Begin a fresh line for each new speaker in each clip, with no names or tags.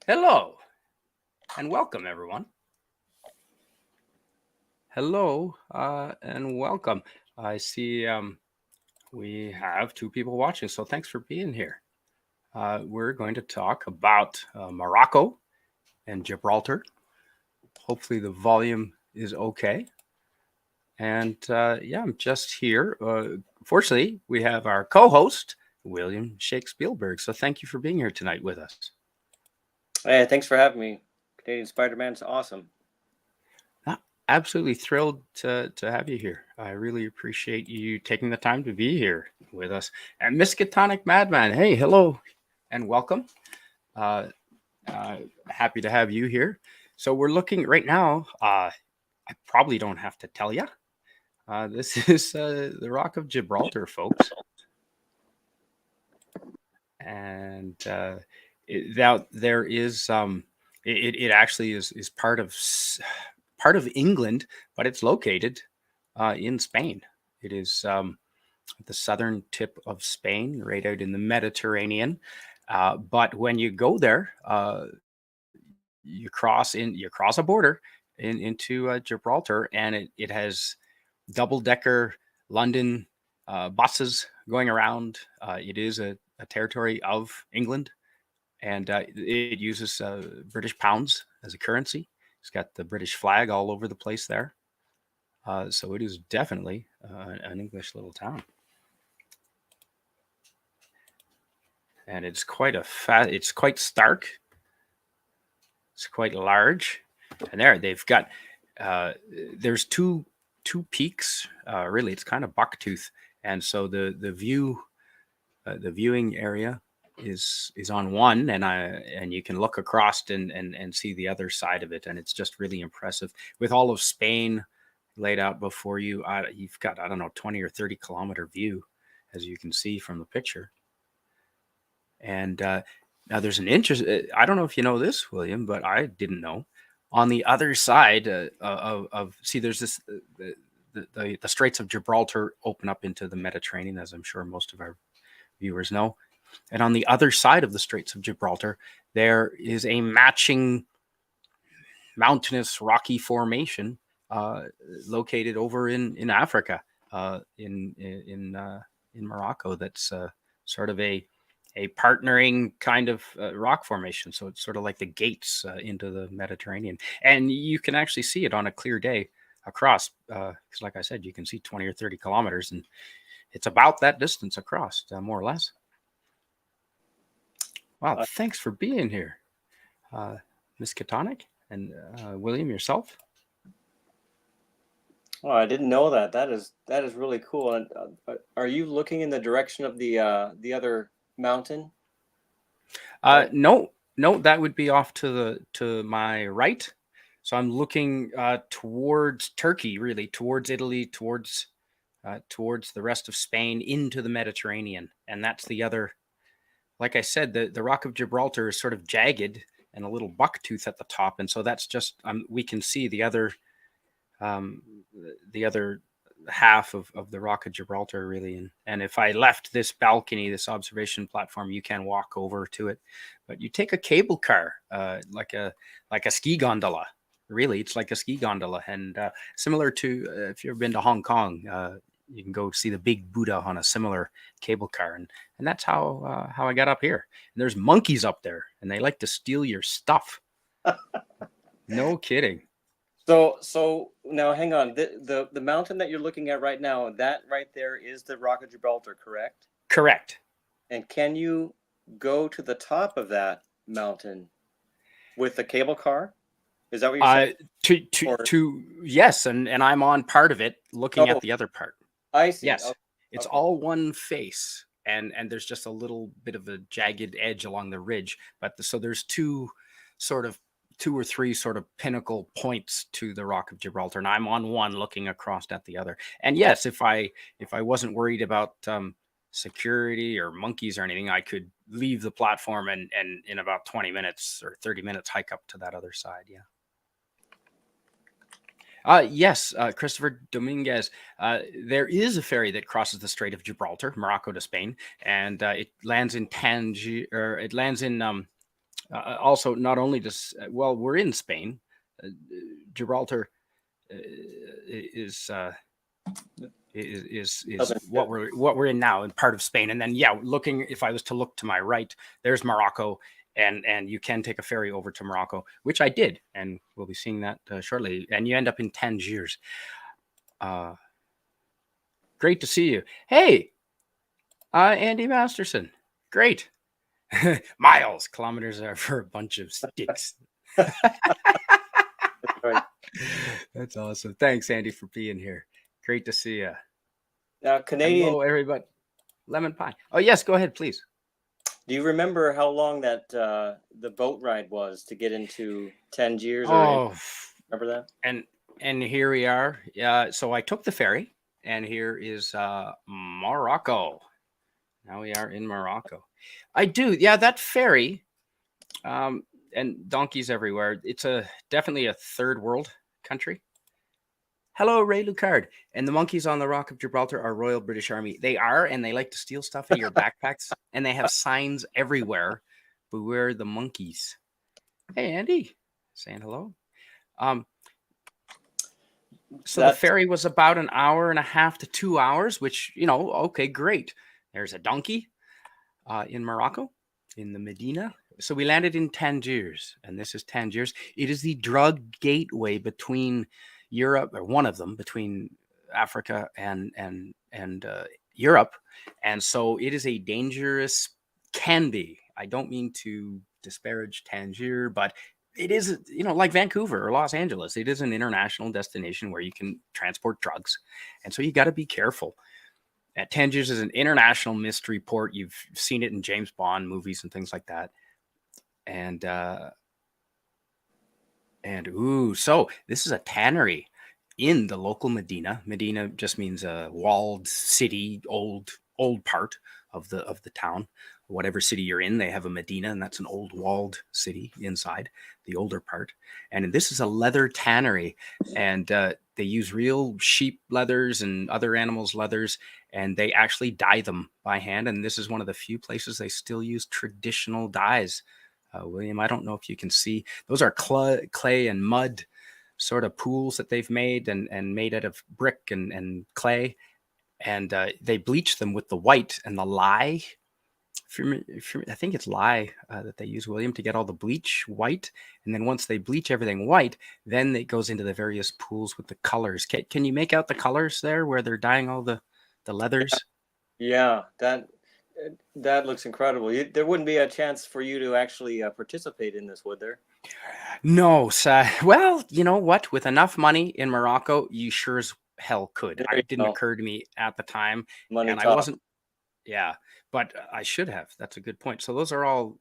Hello and welcome, everyone. Hello and welcome. I see we have two people watching, so thanks for being here. We're going to talk about Morocco and Gibraltar. Hopefully, the volume is okay. And yeah, I'm just here. Fortunately, we have our co host, William Shakespielberg. So thank you for being here tonight with us.
Hey, thanks for having me. Canadian Spider-Man's awesome.
Absolutely thrilled to have you here. I really appreciate you taking the time to be here with us. And Miskatonic Madman, hey, hello and welcome. Uh, Happy to have you here. So we're looking right now. I probably don't have to tell you. This is the Rock of Gibraltar, folks. And now there is it actually is part of England, but it's located in Spain. It is the southern tip of Spain, right out in the Mediterranean. But when you go there, you cross a border into Gibraltar, and it has double decker London buses going around. It is a territory of England, and it uses British pounds as a currency. It's got the British flag all over the place there. So it is definitely an English little town, and it's quite stark. It's quite large, and they've got there's two peaks. Really, it's kind of bucktooth, and so the viewing area is on one, and you can look across and see the other side of it, and it's just really impressive with all of Spain laid out before you. You've got, I don't know, 20 or 30 kilometer view, as you can see from the picture. And now there's an interest. I don't know if you know this, William, but I didn't know. On the other side of see, there's this the Straits of Gibraltar open up into the Mediterranean, as I'm sure most of our viewers know. And on the other side of the Straits of Gibraltar, there is a matching mountainous rocky formation located over in Africa, in Morocco. That's sort of a partnering kind of rock formation. So it's sort of like the gates into the Mediterranean, and you can actually see it on a clear day across. Because, like I said, you can see 20 or 30 kilometers, and it's about that distance across, more or less. Wow,
Uh,
thanks for being here, Miss Katonic and William, yourself.
oh, I didn't know that. That is really cool. And are you looking in the direction of the other mountain? That
No, no, that would be off to my right. So I'm looking towards Turkey, really, towards Italy, towards the rest of Spain, into the Mediterranean, and that's the other. Like I said, the Rock of Gibraltar is sort of jagged and a little bucktooth at the top, and so that's just we can see um, the other half of the Rock of Gibraltar, really. And if I left this balcony, this observation platform, you can walk over to it, but you take a cable car, like a ski gondola. Really, it's like a ski gondola, and similar to if you've been to Hong Kong. You can go see the big Buddha on a similar cable car, and that's how I got up here. And there's monkeys up there, and they like to steal your stuff. No kidding.
so now hang on. The mountain that you're looking at right now, that right there is the Rock of Gibraltar, correct?
Correct.
And can you go to the top of that mountain with the cable car? Is that what you're saying?
Uh,
Or
to yes, and I'm on part of it, looking at
oh,
the other part.
I see.
Yes,
Okay.
it's
Okay.
all one face, and there's just a little bit of a jagged edge along the ridge. But so there's sort of two or three sort of pinnacle points to the Rock of Gibraltar, and I'm on one looking across at the other. And yes, if I wasn't worried about security or monkeys or anything, I could leave the platform and in about 20 minutes or 30 minutes hike up to that other side. Yeah. Yes, Christopher Dominguez. There is a ferry that crosses the Strait of Gibraltar, Morocco to Spain, and it lands in Tangier, or it lands in Also, not only does well, we're in Spain. Gibraltar is
Southern
what we're in now, and part of Spain. And then looking, if I was to look to my right, there's Morocco, and you can take a ferry over to Morocco, which I did, and we'll be seeing that shortly. And you end up in Tangiers. Great to see you. Hey, Andy Masterson. Great. Miles, kilometers are for a bunch of sticks.
Right.
That's awesome. Thanks, Andy, for being here. Great to see you.
Now, Canadian.
Hello, everybody. Lemon pie. Oh, yes. Go ahead, please.
Do you remember how long that the boat ride was to get into Tangiers? Remember that?
And here we are. So I took the ferry, and here is Morocco. Now we are in Morocco. I do. Yeah, that ferry, and donkeys everywhere. It's definitely a third world country. Hello, Ray Lucard. And the monkeys on the Rock of Gibraltar are Royal British Army. They are, and they like to steal stuff out of your backpacks. And they have signs everywhere. Beware the monkeys. Hey, Andy. Saying hello. So the ferry was about an hour and a half to 2 hours, which, okay, great. There's a donkey in Morocco, in the Medina. So we landed in Tangiers, and this is Tangiers. It is the drug gateway between Europe, or one of them, between Africa and Europe. And so it is a dangerous, can be. I don't mean to disparage Tangier, but it is, like Vancouver or Los Angeles. It is an international destination where you can transport drugs. And so you got to be careful. Tangiers is an international mystery port. You've seen it in James Bond movies and things like that. So this is a tannery in the local Medina. Medina just means a walled city, old part of the town. Whatever city you're in, they have a Medina, and that's an old walled city inside the older part. And this is a leather tannery, and they use real sheep leathers and other animals' leathers, and they actually dye them by hand. And this is one of the few places they still use traditional dyes. William, I don't know if you can see, those are clay and mud sort of pools that they've made and made out of brick and clay. And they bleach them with the white and the lye. I think it's lye that they use, William, to get all the bleach white. And then once they bleach everything white, then it goes into the various pools with the colors. Can you make out the colors there where they're dyeing all the leathers?
Yeah, that looks incredible. There wouldn't be a chance for you to actually participate in this, would there?
No, well, you know what? With enough money in Morocco, you sure as hell could. It didn't occur to me at the time.
Money
and
talk.
I wasn't. Yeah, but I should have. That's a good point. So those are all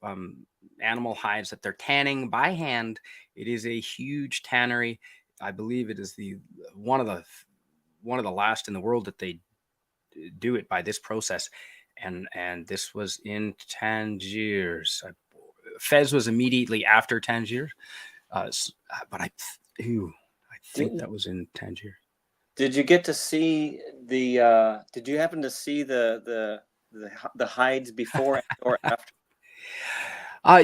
animal hides that they're tanning by hand. It is a huge tannery. I believe it is one of the last in the world that they do it by this process. And this was in Tangiers. Fez was immediately after Tangiers, but I think that was in Tangiers.
Did you get to see the? Did you happen to see the hides before or after?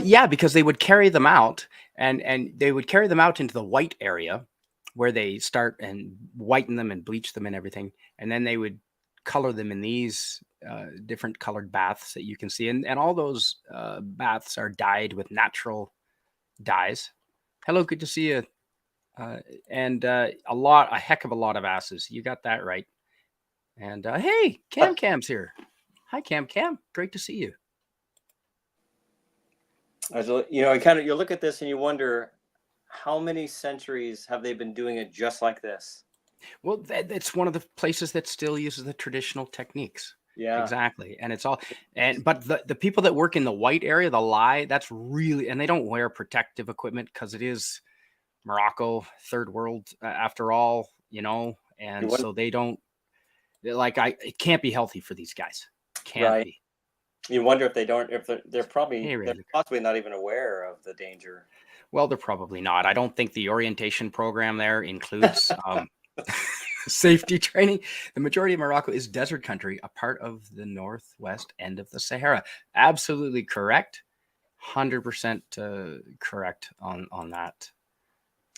Yeah, because they would carry them out, and they would carry them out into the white area, where they start and whiten them and bleach them and everything, and then they would color them in these different colored baths that you can see, and all those baths are dyed with natural dyes. Hello, good to see you. And a heck of a lot of asses. You got that right. And hey, Cam's here. Hi, Cam. Great to see you.
You look at this and you wonder, how many centuries have they been doing it just like this?
Well, it's one of the places that still uses the traditional techniques.
Yeah,
exactly. And it's all, but the people that work in the white area, the lye, that's really, and they don't wear protective equipment because it is Morocco, third world after all, and so they don't, it can't be healthy for these guys. Can't be.
You wonder if they're possibly not even aware of the danger.
Well, they're probably not. I don't think the orientation program there includes safety training. The majority of Morocco is desert country, a part of the northwest end of the Sahara. Absolutely correct. 100% correct on that.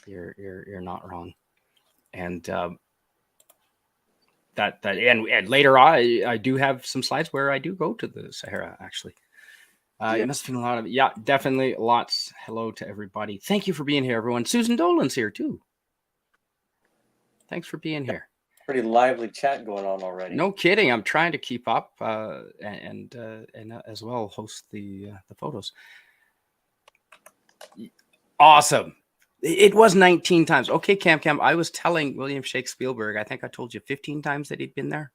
You're not wrong. And and later on, I do have some slides where I do go to the Sahara, actually. You must have been a lot of, definitely lots. Hello to everybody. Thank you for being here, everyone. Susan Dolan's here too. Thanks for being here.
Pretty lively chat going on already.
No kidding. I'm trying to keep up and as well host the photos. Awesome. It was 19 times. Okay, Cam. I was telling William Shakespielberg, I think I told you 15 times that he'd been there.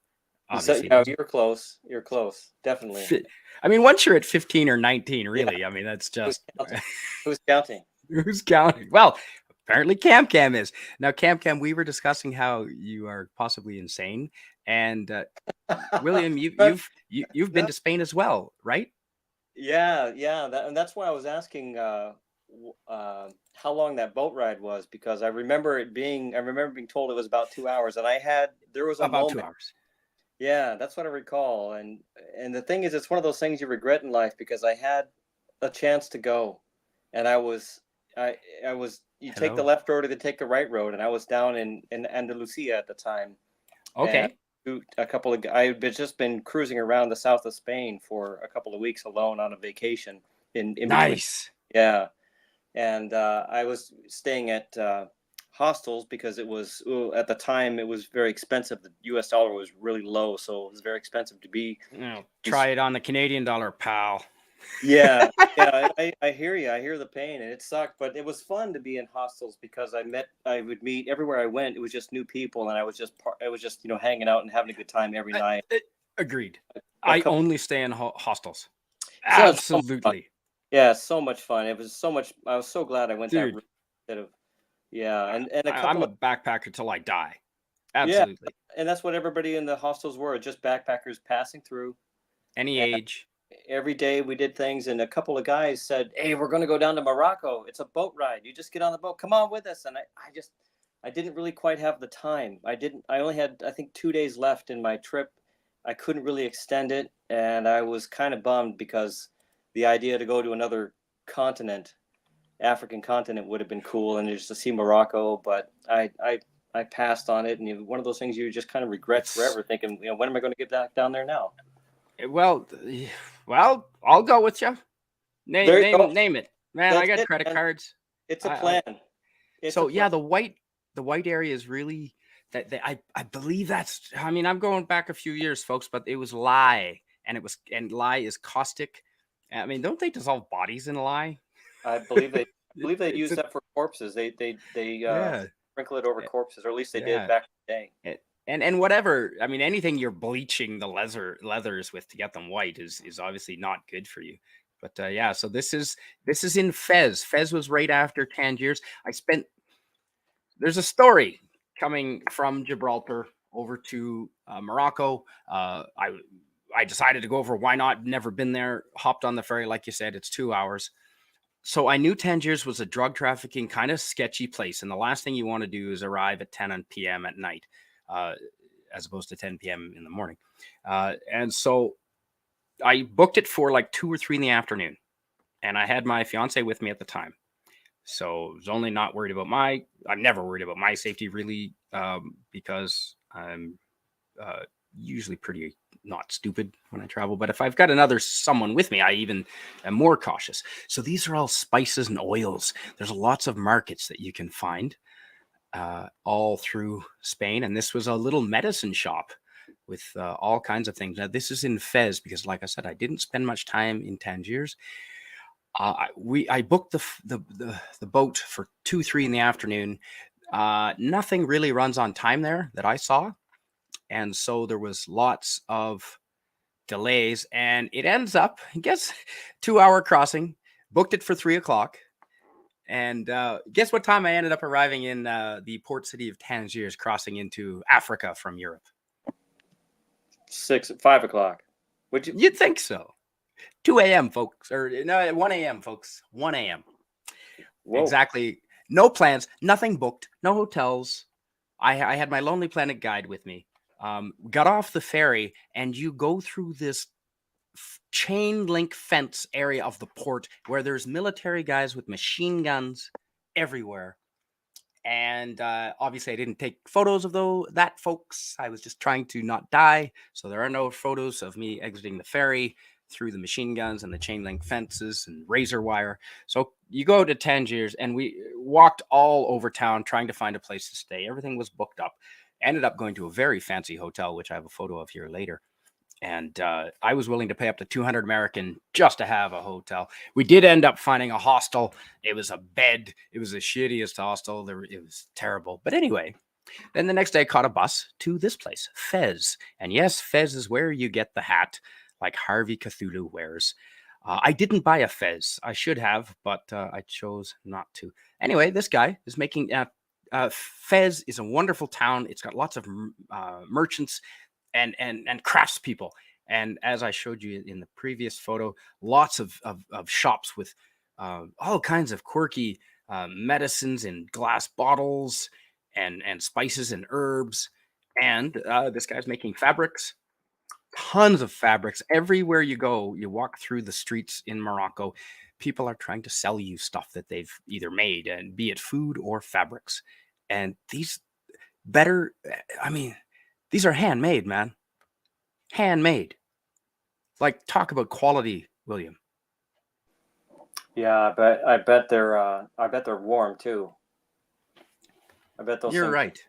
Obviously, yeah, you're close. You're close. Definitely.
I mean, once you're at 15 or 19, really, I mean, that's just...
Who's counting?
Who's counting? Well, apparently Cam is. Now, Cam, we were discussing how you are possibly insane. And William, you've been to Spain as well, right?
Yeah. And that's why I was asking how long that boat ride was, because I remember being told it was about 2 hours, and there was a moment.
2 hours.
Yeah, that's what I recall. And the thing is, it's one of those things you regret in life, because I had a chance to go, and I was you take the left road or to take the right road, and I was down in Andalusia at the time.
Okay.
I had just been cruising around the south of Spain for a couple of weeks alone on a vacation in
nice.
Between. Yeah. And I was staying at hostels because it was, at the time, it was very expensive. The US dollar was really low, so it was very expensive to be.
Try it on the Canadian dollar, pal.
Yeah. I hear you. I hear the pain, and it sucked, but it was fun to be in hostels because I would meet everywhere I went. It was just new people, and I was just hanging out and having a good time every night.
Agreed. I only stay in hostels. Absolutely.
Yeah, so much fun. It was so much. I was so glad I went that route instead of. Yeah, and
I'm a backpacker till I die. Absolutely.
Yeah, and that's what everybody in the hostels were, just backpackers passing through.
Any age.
Every day we did things, and a couple of guys said, "Hey, we're going to go down to Morocco. It's a boat ride. You just get on the boat. Come on with us." And I didn't really quite have the time. I only had, I think, 2 days left in my trip. I couldn't really extend it, and I was kind of bummed because the idea to go to another continent, African continent, would have been cool, and just to see Morocco, but I passed on it. And one of those things you just kind of regret forever, thinking, when am I going to get back down there now?
Well, I'll go with you. Name it, man.
That's
I got
it,
credit cards.
It's a plan.
The white area is really that. I believe that's. I mean, I'm going back a few years, folks, but it was lye, and lye is caustic. I mean, don't they dissolve bodies in lye?
I believe they use that for corpses. They sprinkle it over corpses, or at least they did back in the day.
And whatever. I mean, anything you're bleaching the leathers with to get them white is obviously not good for you. But so this is in Fez. Fez was right after Tangiers. There's a story coming from Gibraltar over to Morocco. I decided to go over. Why not? Never been there. Hopped on the ferry. Like you said, it's 2 hours. So I knew Tangiers was a drug trafficking kind of sketchy place. And the last thing you want to do is arrive at 10 p.m. at night, as opposed to 10 p.m. in the morning. And so I booked it for like 2 or 3 in the afternoon. And I had my fiance with me at the time. So I was only not worried about I'm never worried about my safety, really, because I'm usually pretty not stupid when I travel. But if I've got someone with me, I even am more cautious. So these are all spices and oils. There's lots of markets that you can find all through Spain. And this was a little medicine shop with all kinds of things. Now, this is in Fez because, like I said, I didn't spend much time in Tangiers. I booked the boat for 2-3 in the afternoon. Nothing really runs on time there that I saw. And so there was lots of delays, and it ends up, I guess, 2-hour crossing. Booked it for 3:00. And guess what time I ended up arriving in the port city of Tangiers, crossing into Africa from Europe?
5 o'clock.
You'd think so. 2 a.m., folks. Or no, 1 a.m., folks. 1 a.m. Whoa. Exactly. No plans, nothing booked, no hotels. I had my Lonely Planet guide with me. Got off the ferry, and you go through this chain link fence area of the port where there's military guys with machine guns everywhere. And obviously, I didn't take photos of that, folks. I was just trying to not die. So there are no photos of me exiting the ferry through the machine guns and the chain link fences and razor wire. So you go to Tangiers, and we walked all over town trying to find a place to stay. Everything was booked up. Ended up going to a very fancy hotel, which I have a photo of here later. And I was willing to pay up to 200 American just to have a hotel. We did end up finding a hostel. It was a bed. It was the shittiest hostel. It was terrible. But anyway, then the next day I caught a bus to this place, Fez. And yes, Fez is where you get the hat like Harvey Cthulhu wears. I didn't buy a Fez. I should have, but I chose not to. Anyway, this guy is making... Fez is a wonderful town. It's got lots of merchants and craftspeople. And as I showed you in the previous photo, lots of shops with all kinds of quirky medicines in glass bottles and spices and herbs. And this guy's making fabrics, tons of fabrics. Everywhere you go, you walk through the streets in Morocco, people are trying to sell you stuff that they've either made, and be it food or fabrics. And these these are handmade, man. Handmade. Like, talk about quality, William.
Yeah, but I bet they're warm too. I bet those
You're
things
right.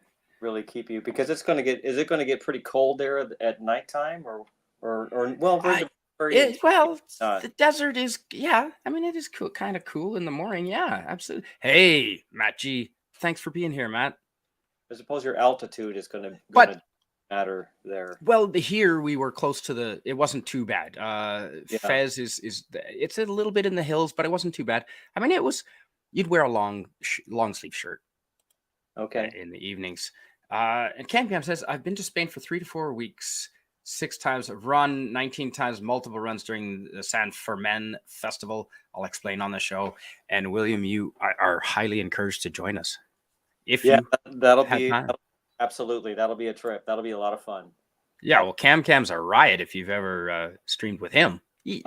really keep you, because is it going to get pretty cold there at nighttime or well,
the desert is, yeah. I mean, it is cool, kind of cool in the morning. Yeah, absolutely. Hey, Matt G, thanks for being here, Matt.
I suppose your altitude is going to matter there.
Well, here we were close to it wasn't too bad. Fez it's a little bit in the hills, but it wasn't too bad. I mean, you'd wear a long sleeve shirt.
Okay.
In the evenings. And Cam says, I've been to Spain for 3 to 4 weeks, 6 times. I've run 19 times, multiple runs during the San Fermin Festival. I'll explain on the show. And William, you are highly encouraged to join us.
That'll be absolutely. That'll be a trip. That'll be a lot of fun.
Yeah, well, Cam's a riot if you've ever streamed with him. You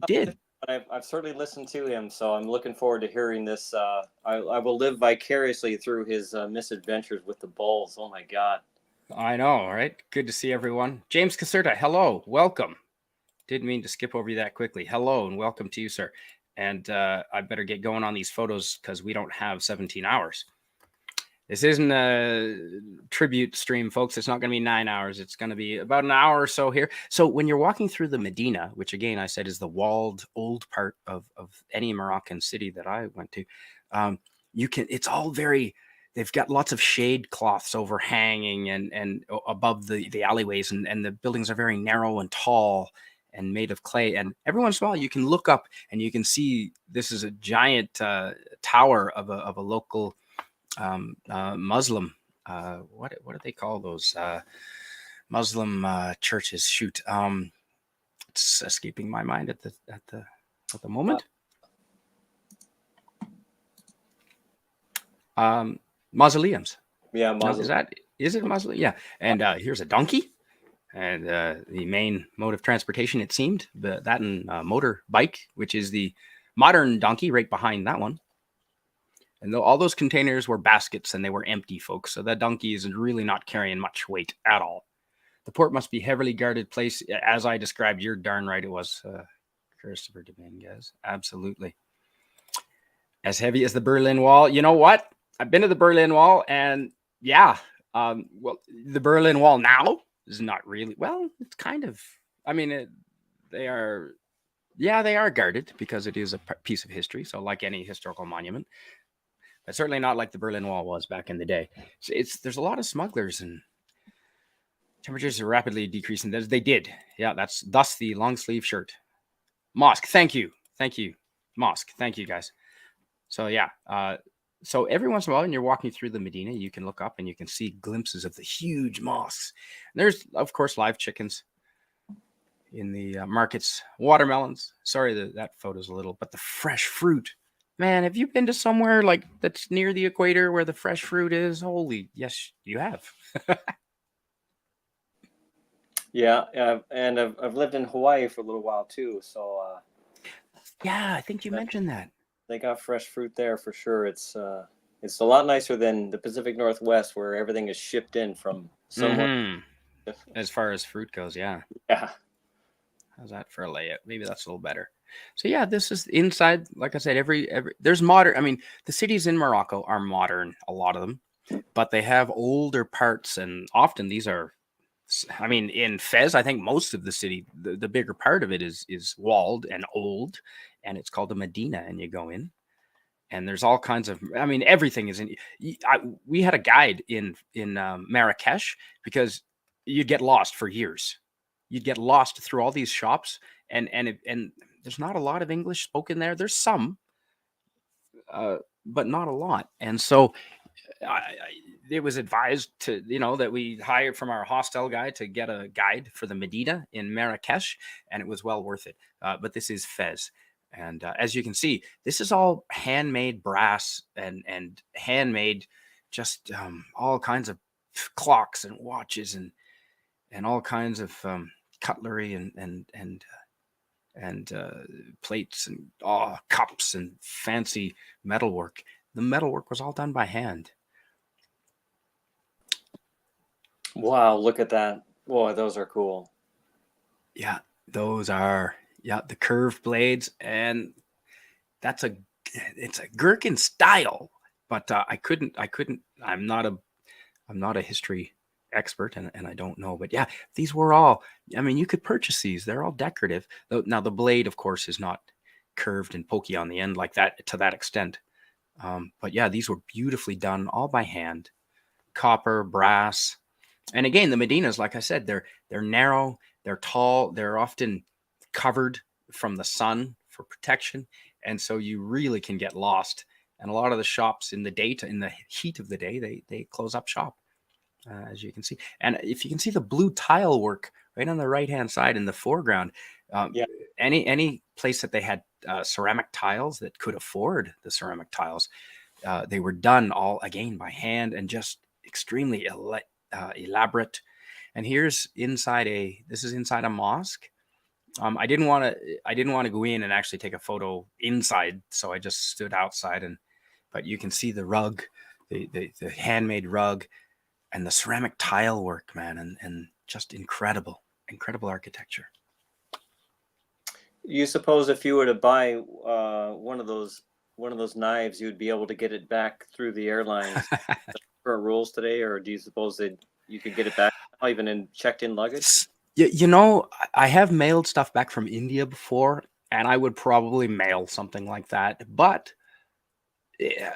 did.
I've certainly listened to him, so I'm looking forward to hearing this. I will live vicariously through his misadventures with the bulls. Oh my God!
I know, right? Good to see everyone. James Caserta, hello, welcome. Didn't mean to skip over you that quickly. Hello and welcome to you, sir. And I better get going on these photos because we don't have 17 hours. This isn't a tribute stream, folks. It's not going to be 9 hours. It's going to be about an hour or so here. So when you're walking through the Medina, which again, I said is the walled old part of any Moroccan city that I went to, it's all they've got lots of shade cloths overhanging and above the alleyways, and the buildings are very narrow and tall and made of clay. And every once in a while you can look up and you can see this is a giant tower of a local Muslim, what do they call those Muslim churches? Shoot, it's escaping my mind at the moment. Mausoleums.
Yeah, mausoleum.
Is it a mausoleum? Yeah. And here's a donkey, and the main mode of transportation, it seemed, that and motorbike, which is the modern donkey right behind that one. And all those containers were baskets, and they were empty, folks. So that donkey is really not carrying much weight at all. The port must be heavily guarded place, as I described. You're darn right it was, Christopher Dominguez. Absolutely. As heavy as the Berlin Wall. You know what? I've been to the Berlin Wall, and yeah, well, the Berlin Wall now is not really, well, it's kind of, I mean, they are guarded because it is a piece of history. So like any historical monument. But certainly not like the Berlin Wall was back in the day. So there's a lot of smugglers, and temperatures are rapidly decreasing. They did. Yeah, that's thus the long sleeve shirt. Mosque, thank you. Mosque, thank you, guys. So yeah, so every once in a while when you're walking through the Medina, you can look up and you can see glimpses of the huge mosques. And there's, of course, live chickens in the markets, watermelons. Sorry that photo's a little, but the fresh fruit. Man, have you been to somewhere like that's near the equator where the fresh fruit is? Holy, yes, you have.
Yeah, and I've lived in Hawaii for a little while too, so
Yeah, I think you
that,
mentioned that.
they got fresh fruit there for sure. It's a lot nicer than the Pacific Northwest where everything is shipped in from somewhere.
Mm-hmm. As far as fruit goes, yeah.
Yeah.
How's that for a layout? Maybe that's a little better. So yeah, this is inside. Like I said, every there's modern. I mean, the cities in Morocco are modern, a lot of them, but they have older parts, and often these are. I mean, in Fez, I think most of the city, the bigger part of it is walled and old, and it's called a medina. And you go in, and there's all kinds of. I mean, everything is in. We had a guide in Marrakesh because you'd get lost for years. You'd get lost through all these shops, and there's not a lot of English spoken there. There's some, but not a lot. And so it was advised to that we hired from our hostel guy to get a guide for the Medina in Marrakesh, and it was well worth it. But this is Fez, and as you can see, this is all handmade brass and handmade, just all kinds of clocks and watches and all kinds of cutlery and plates and cups and fancy metalwork. The metalwork was all done by hand.
Wow, look at that. Boy, those are cool.
Yeah, those are the curved blades, and that's it's a gherkin style. But I couldn't. I'm not a history expert, and I don't know. But yeah, these were all. I mean, you could purchase these. They're all decorative. Now the blade, of course, is not curved and pokey on the end like that to that extent. But yeah, these were beautifully done, all by hand, copper, brass. And again, the Medinas, like I said, they're narrow, they're tall, they're often covered from the sun for protection, and so you really can get lost. And a lot of the shops in the heat of the day, they close up shop, as you can see. And if you can see the blue tile work right on the right hand side in the foreground, um,
Yeah.
any place that they had ceramic tiles that could afford the ceramic tiles, they were done all again by hand and just extremely elaborate. And here's this is inside a mosque. I didn't want to go in and actually take a photo inside, so I just stood outside. But you can see the rug, the handmade rug, and the ceramic tile work, man, and just incredible architecture.
You suppose if you were to buy one of those knives, you'd be able to get it back through the airlines current rules today, or do you suppose that you could get it back now, even in checked in luggage?
I have mailed stuff back from India before, and I would probably mail something like that. But yeah,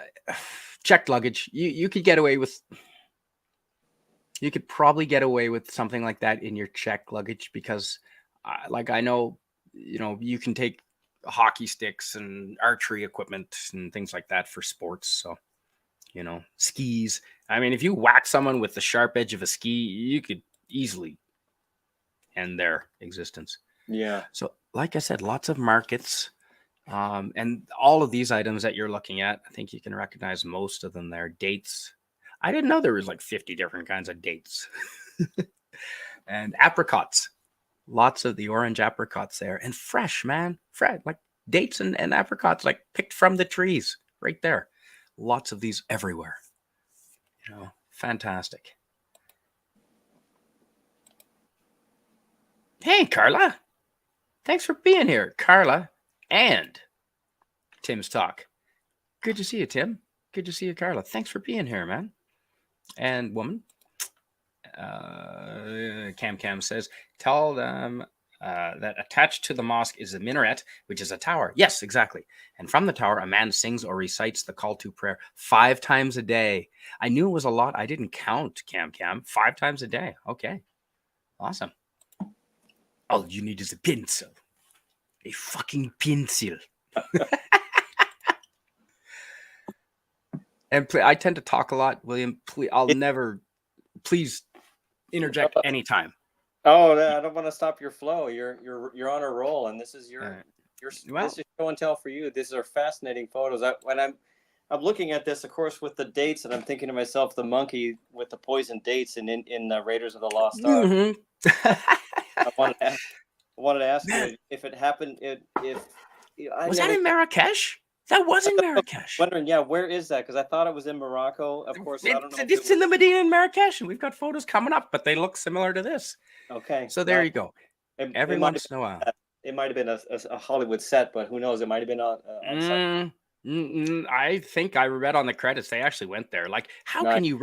checked luggage, you could get away with. You could probably get away with something like that in your checked luggage because, like I know, you can take hockey sticks and archery equipment and things like that for sports. So, skis. I mean, if you whack someone with the sharp edge of a ski, you could easily end their existence.
Yeah.
So, like I said, lots of markets. And all of these items that you're looking at, I think you can recognize most of them there. Dates. I didn't know there was like 50 different kinds of dates. And apricots. Lots of the orange apricots there. And fresh, man. Fresh. Like dates and apricots, like picked from the trees right there. Lots of these everywhere. Fantastic. Hey, Carla. Thanks for being here, Carla and Tim's Talk. Good to see you, Tim. Good to see you, Carla. Thanks for being here, man. And woman. Cam says, tell them that attached to the mosque is a minaret, which is a tower. Yes, exactly. And from the tower, a man sings or recites the call to prayer 5 times a day. I knew it was a lot. I didn't count, Cam. 5 times a day. Okay. Awesome. All you need is a pencil. A fucking pencil. And I tend to talk a lot, William. Please interject anytime.
Oh, I don't want to stop your flow. You're on a roll, and this is this is show and tell for you. These are fascinating photos. When I'm looking at this, of course, with the dates, and I'm thinking to myself, the monkey with the poison dates in Raiders of the Lost Ark.
Mm-hmm.
I wanted to ask
Man,
you if it happened. If I
was that
never
in Marrakesh? That was in Marrakesh.
wondering, yeah, where is that? Because I thought it was in Morocco. Of course, I don't know if it
It's in
was.
the Medina in Marrakesh, and we've got photos coming up, but they look similar to this.
Okay,
So there
nice.
you go.
It
Every
might have
once in a while.
been. It might have been a Hollywood set, but who knows? It might have been on site.
I think I read on the credits they actually went there. Like, how
Nice.
can you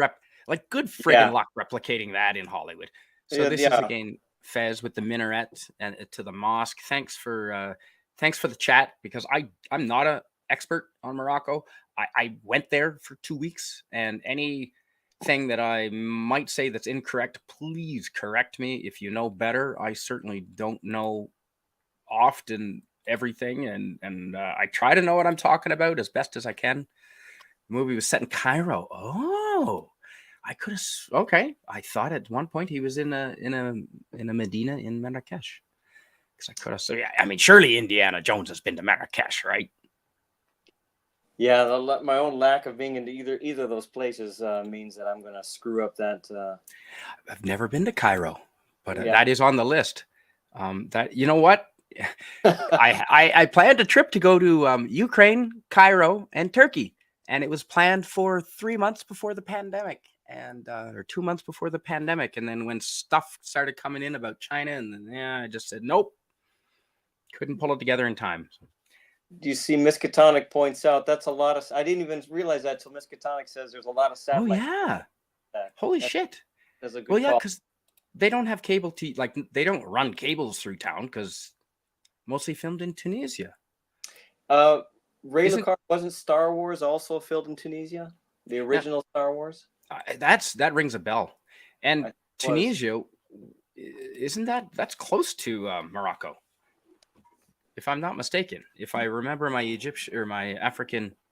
like good friggin'
Yeah.
luck replicating that in Hollywood? So
Yeah.
this is
Yeah.
again Fez with the minaret and to the mosque. Thanks for the chat because I'm not a expert on Morocco. I went there for 2 weeks, and anything that I might say that's incorrect, please correct me if you know better. I certainly don't know often everything, and I try to know what I'm talking about as best as I can. The movie was set in Cairo. Oh, I could have. Okay, I thought at one point he was in a Medina in Marrakesh. Because I could have. So yeah, I mean, surely Indiana Jones has been to Marrakesh, right?
Yeah. My own lack of being into either of those places means that I'm going to screw up that.
I've never been to Cairo, but
Yeah.
that is on the list. That you know what. I planned a trip to go to Ukraine, Cairo, and Turkey, and it was planned for 3 months before the pandemic, and or 2 months before the pandemic. And then when stuff started coming in about China, and then I just said nope, couldn't pull it together in time.
Do you see Miskatonic points out that's a lot of. I didn't even realize that till Miskatonic says there's a lot of
Oh
satellite.
yeah, holy
That's,
shit!
that's a good
Well, yeah,
call.
because they don't have cable like they don't run cables through town because mostly filmed in Tunisia.
Ray
Isn't
Lucar wasn't Star Wars also filmed in Tunisia? The
now,
original Star Wars?
that rings a bell. And
I was.
Tunisia, isn't that's close to Morocco, if I'm not mistaken. If I remember my Egyptian or my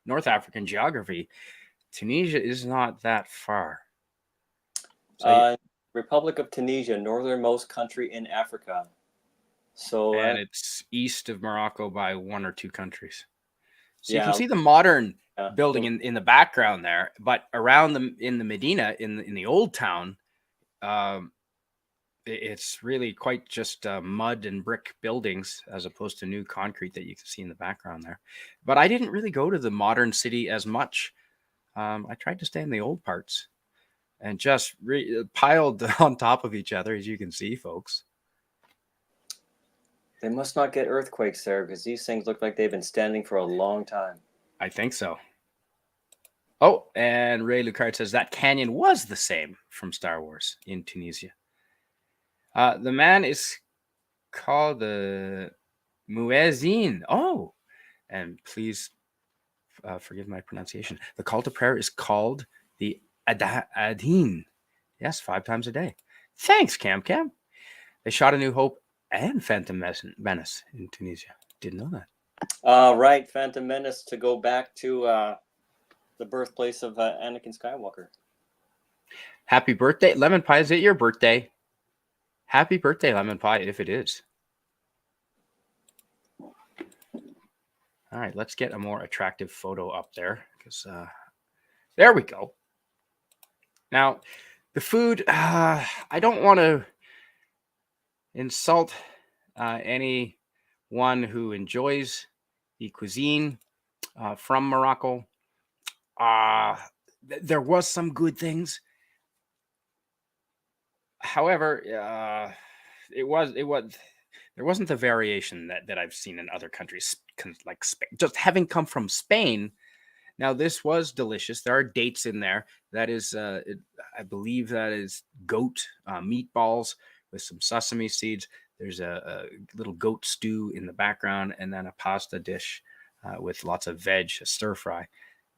North African geography, Tunisia is not that far. So
Republic of Tunisia, northernmost country in Africa. So
and it's east of Morocco by one or two countries. So you can
yeah,
see the modern
yeah.
building in the background there, but around in the Medina in the old town, um, it's really quite just mud and brick buildings as opposed to new concrete that you can see in the background there. But I didn't really go to the modern city as much. I tried to stay in the old parts and just piled on top of each other, as you can see, folks.
They must not get earthquakes there because these things look like they've been standing for a long time.
I think so. Oh, and Ray Lucard says that canyon was the same from Star Wars in Tunisia. The man is called the Muezzin. Oh, and please forgive my pronunciation. The call to prayer is called the Adin. Yes, 5 times a day. Thanks, Cam. They shot A New Hope and Phantom Menace in Tunisia. Didn't know that.
Right, Phantom Menace to go back to the birthplace of Anakin Skywalker.
Happy birthday, Lemon Pie. Is it your birthday? Happy birthday, Lemon Pie, if it is. All right, let's get a more attractive photo up there because there we go. Now, the food, I don't want to insult anyone who enjoys the cuisine from Morocco. There was some good things. However, there wasn't the variation that I've seen in other countries, like Spain. Just having come from Spain, now this was delicious. There are dates in there. That is, I believe that is goat meatballs with some sesame seeds. There's a little goat stew in the background, and then a pasta dish with lots of veg, a stir fry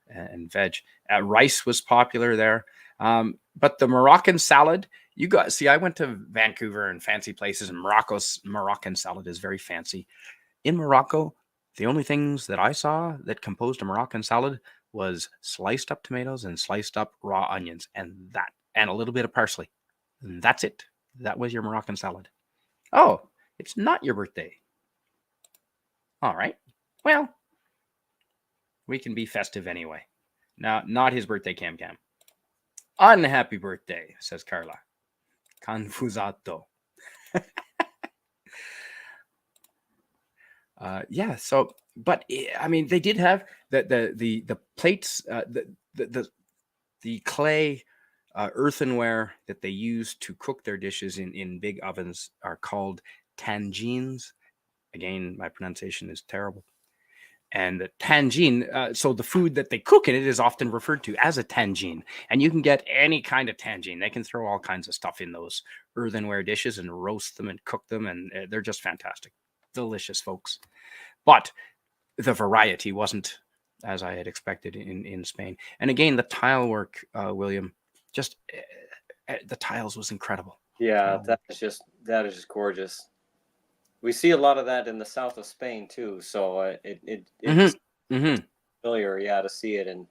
and veg. Rice was popular there. But the Moroccan salad, I went to Vancouver and fancy places, and Moroccan salad is very fancy. In Morocco, the only things that I saw that composed a Moroccan salad was sliced up tomatoes and sliced up raw onions, and a little bit of parsley. And that's it. That was your Moroccan salad. Oh, it's not your birthday. All right. Well, we can be festive anyway. Now, not his birthday, Cam. Unhappy birthday, says Carla. Confusato. Yeah. So, but I mean, they did have the plates, the clay earthenware that they use to cook their dishes in big ovens are called tangines. Again, my pronunciation is terrible. And the tangine, so the food that they cook in it is often referred to as a tangine. And you can get any kind of tangine. They can throw all kinds of stuff in those earthenware dishes and roast them and cook them. And they're just fantastic. Delicious, folks. But the variety wasn't as I had expected in Spain. And again, the tile work, William, just the tiles was incredible.
Yeah,
Tile work.
that is just gorgeous. We see a lot of that in the south of Spain too, so it's familiar, yeah, to see it, and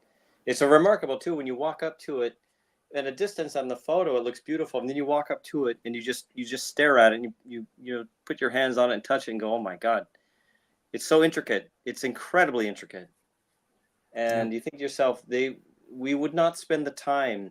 it's a remarkable too when you walk up to it. At a distance on the photo, it looks beautiful, and then you walk up to it and you just stare at it, and you put your hands on it and touch it and go, oh my God, it's so intricate, it's incredibly intricate, and you think to yourself, we would not spend the time,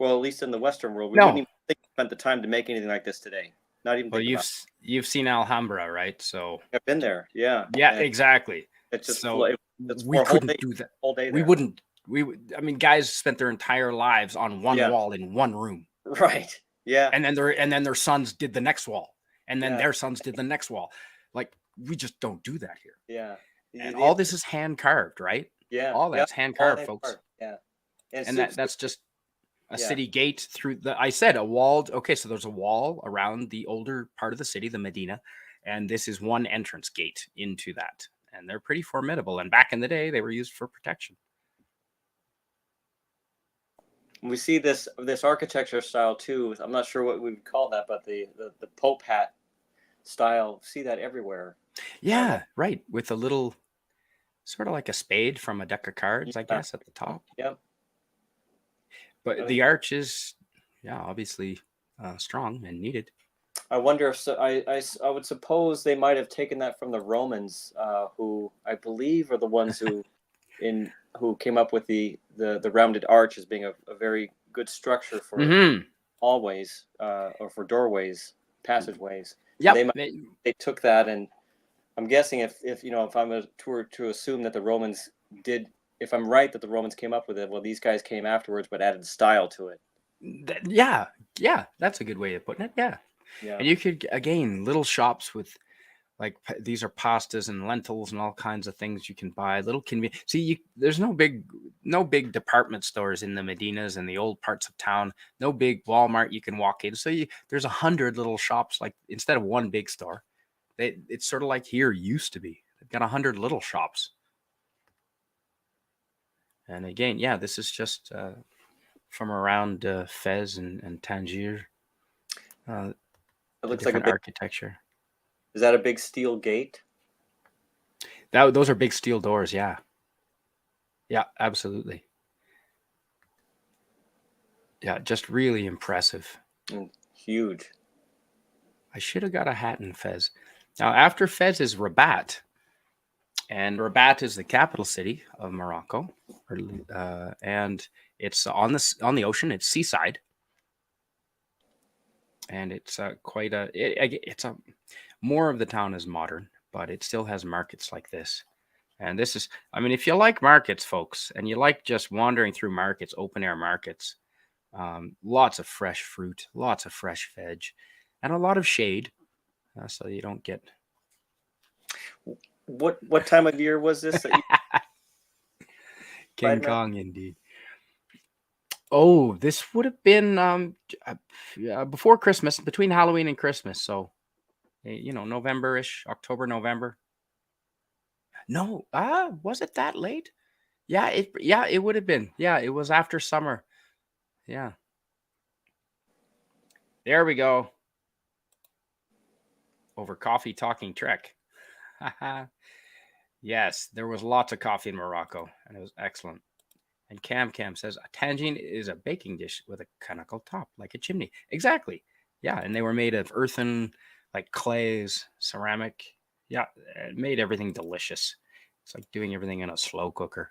well, at least in the Western world, we
No.
wouldn't even think spent the time to make anything like this today. Not even.
Well, you've seen Alhambra, right? So
I've been there. Yeah.
yeah,
And
exactly.
it's just
So
it's
we couldn't do that.
All day.
We
There.
wouldn't. We would. I mean, guys spent their entire lives on one wall in one room.
Right. Yeah.
And then their sons did the next wall, and then their sons did the next wall. Like, we just don't do that here.
Yeah.
And all this is hand carved, right?
Yeah.
All that's hand carved, folks.
Yeah.
And that's just a city gate through I said a walled. Okay, so there's a wall around the older part of the city, the Medina, and this is one entrance gate into that. And they're pretty formidable. And back in the day, they were used for protection.
We see this architecture style too. I'm not sure what we would call that, but the Pope hat style. See that everywhere.
Yeah, right. With a little, sort of like a spade from a deck of cards, I guess, at the top.
Yep.
But the arch is, obviously strong and needed.
I wonder if I would suppose they might have taken that from the Romans, who I believe are the ones who came up with the rounded arch as being a very good structure for hallways or for doorways, passageways.
Yeah,
they took that, and I'm guessing if I'm to assume that the Romans did, if I'm right that the Romans came up with it, well, these guys came afterwards but added style to it.
Yeah, that's a good way of putting it. Yeah. And you could, again, little shops with, like, these are pastas and lentils and all kinds of things you can buy. Little convenient. See, there's no big department stores in the Medinas and the old parts of town. No big Walmart you can walk in. So there's 100 little shops, like, instead of one big store. It's sort of like here used to be. They've got 100 little shops. And again, this is just from around Fez and Tangier.
It looks like a big
architecture.
Is that a big steel gate?
Those are big steel doors. Yeah, absolutely. Yeah, just really impressive.
Huge.
I should have got a hat in Fez. Now, after Fez is Rabat, and Rabat is the capital city of Morocco, and it's on the ocean. It's seaside. And it's more of the town is modern, but it still has markets like this. And this is, I mean, if you like markets, folks, and you like just wandering through markets, open air markets, lots of fresh fruit, lots of fresh veg, and a lot of shade, so you don't get.
What time of year was this?
King Kong, indeed. Oh, this would have been before Christmas, between Halloween and Christmas. So, November-ish, October, November. No, was it that late? Yeah, it would have been. Yeah, it was after summer. Yeah. There we go. Over coffee talking Trek. Yes, there was lots of coffee in Morocco, and it was excellent. And Cam says, a tangine is a baking dish with a conical top, like a chimney. Exactly. Yeah, and they were made of earthen, like clays, ceramic. Yeah, it made everything delicious. It's like doing everything in a slow cooker.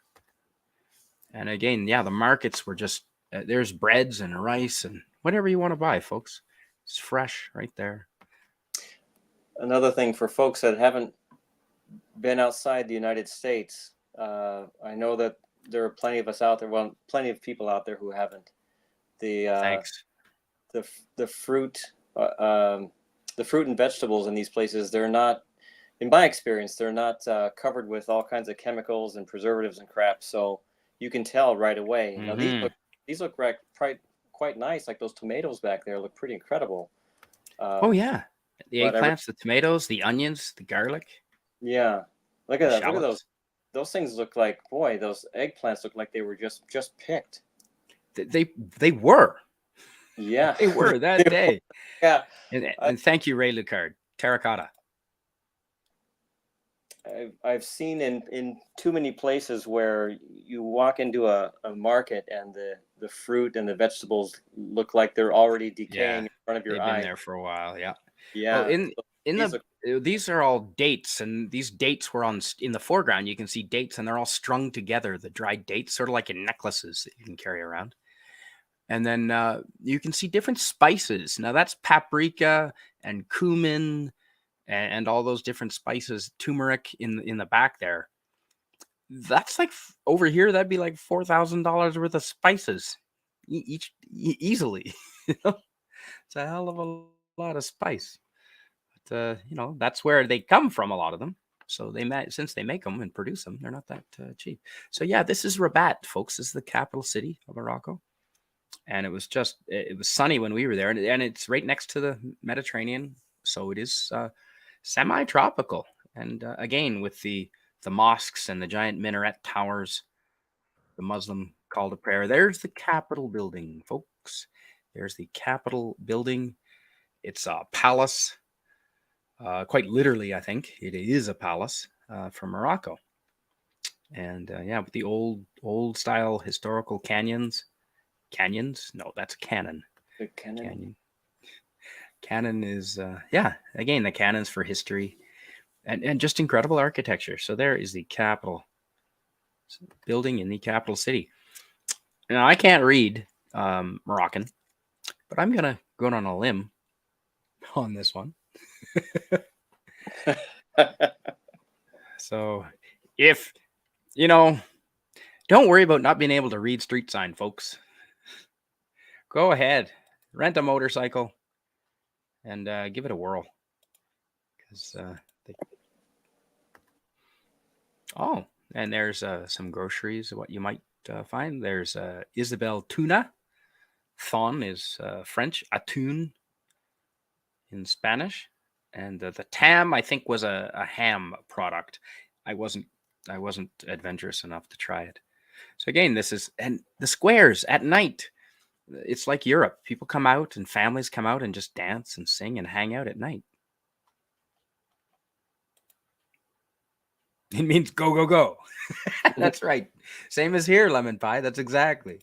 And again, the markets were just, there's breads and rice and whatever you want to buy, folks. It's fresh right there.
Another thing for folks that haven't been outside the United States. I know that there are plenty of us out there. Well, plenty of people out there who haven't. The
Thanks.
the fruit, the fruit and vegetables in these places, they're not, in my experience, they're not covered with all kinds of chemicals and preservatives and crap. So you can tell right away. Now
Hmm.
these look quite nice. Like those tomatoes back there look pretty incredible.
Oh
Um,
yeah, the
but
eggplants, the tomatoes, the onions, the garlic,
yeah, look
the
at that. Look at those.
shallots.
Those things look like, boy, those eggplants look like they were just picked.
They were
Yeah,
they were that day.
yeah. I,
And thank you, Ray Lucard. Terracotta.
I've seen in too many places where you walk into a market and the fruit and the vegetables look like they're already decaying
Yeah,
in front of your
they've been
eyes.
there for a while. Yeah. Well,
Yeah,
in
these
the
look.
these are all dates, and these dates were in the foreground. You can see dates, and they're all strung together. The dried dates, sort of like in necklaces that you can carry around. And then you can see different spices. Now that's paprika and cumin and all those different spices. Turmeric in the back there. That's like over here. That'd be like $4,000 worth of spices, easily. You know, it's a hell of a lot of spice. But that's where they come from. A lot of them. So since they make them and produce them, they're not that cheap. So yeah, this is Rabat, folks. This is the capital city of Morocco. And it was sunny when we were there, and it's right next to the Mediterranean, so it is semi-tropical. And again, with the mosques and the giant minaret towers, the Muslim call to prayer. There's the Capitol building, folks. There's the Capitol building. It's a palace, quite literally. I think it is a palace from Morocco, and yeah, with the old style historical canyons. No, that's a cannon.
The cannon.
Canyon. Cannon is yeah, again, the cannons for history and just incredible architecture. So there is the Capitol building in the capital city. Now I can't read Moroccan, but I'm gonna go on a limb on this one. So if you know, don't worry about not being able to read street sign, folks. Go ahead, rent a motorcycle and give it a whirl. Because oh, and there's some groceries. What you might find there's Isabelle tuna. Thon is French. Atun in Spanish, and the tam I think was a ham product. I wasn't adventurous enough to try it. So again, this is and the squares at night. It's like Europe. People come out and families come out and just dance and sing and hang out at night. It means go, go, go. That's right. Same as here, lemon pie. That's exactly.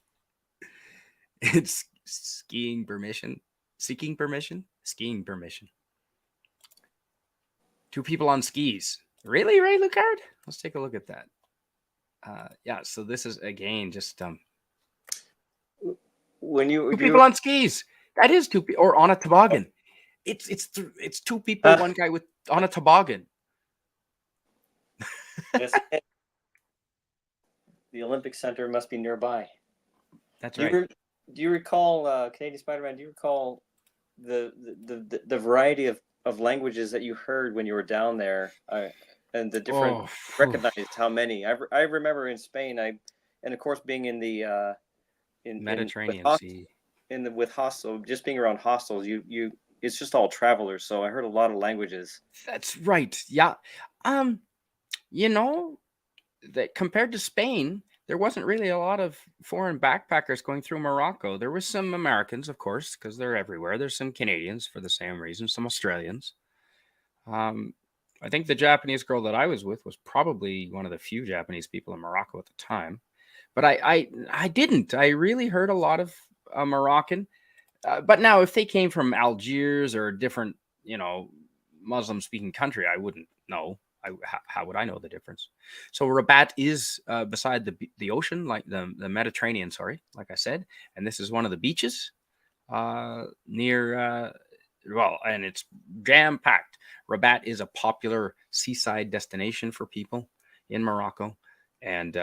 It's skiing permission, seeking permission, skiing permission. Two people on skis. Really, Ray Lucard? Let's take a look at that. Yeah, so this is again just
When
two people on skis. That is two people, or on a toboggan. It's two people, one guy on a toboggan.
the Olympic Center must be nearby.
That's right.
Do you recall Canadian Spider-Man? Do you recall the variety of languages that you heard when you were down there, and the different recognized how many? I remember in Spain, and of course being in the
Mediterranean Sea,
with hostel, just being around hostels, you it's just all travelers. So I heard a lot of languages.
That's right. Yeah. You know, that compared to Spain, there wasn't really a lot of foreign backpackers going through Morocco. There was some Americans, of course, because they're everywhere. There's some Canadians for the same reason, some Australians. I think the Japanese girl that I was with was probably one of the few Japanese people in Morocco at the time. But I didn't. I really heard a lot of Moroccan. But now, if they came from Algiers or a different, Muslim-speaking country, I wouldn't know. How would I know the difference? So Rabat is beside the ocean, like the Mediterranean, sorry, like I said. And this is one of the beaches near well, and it's jam packed. Rabat is a popular seaside destination for people in Morocco, and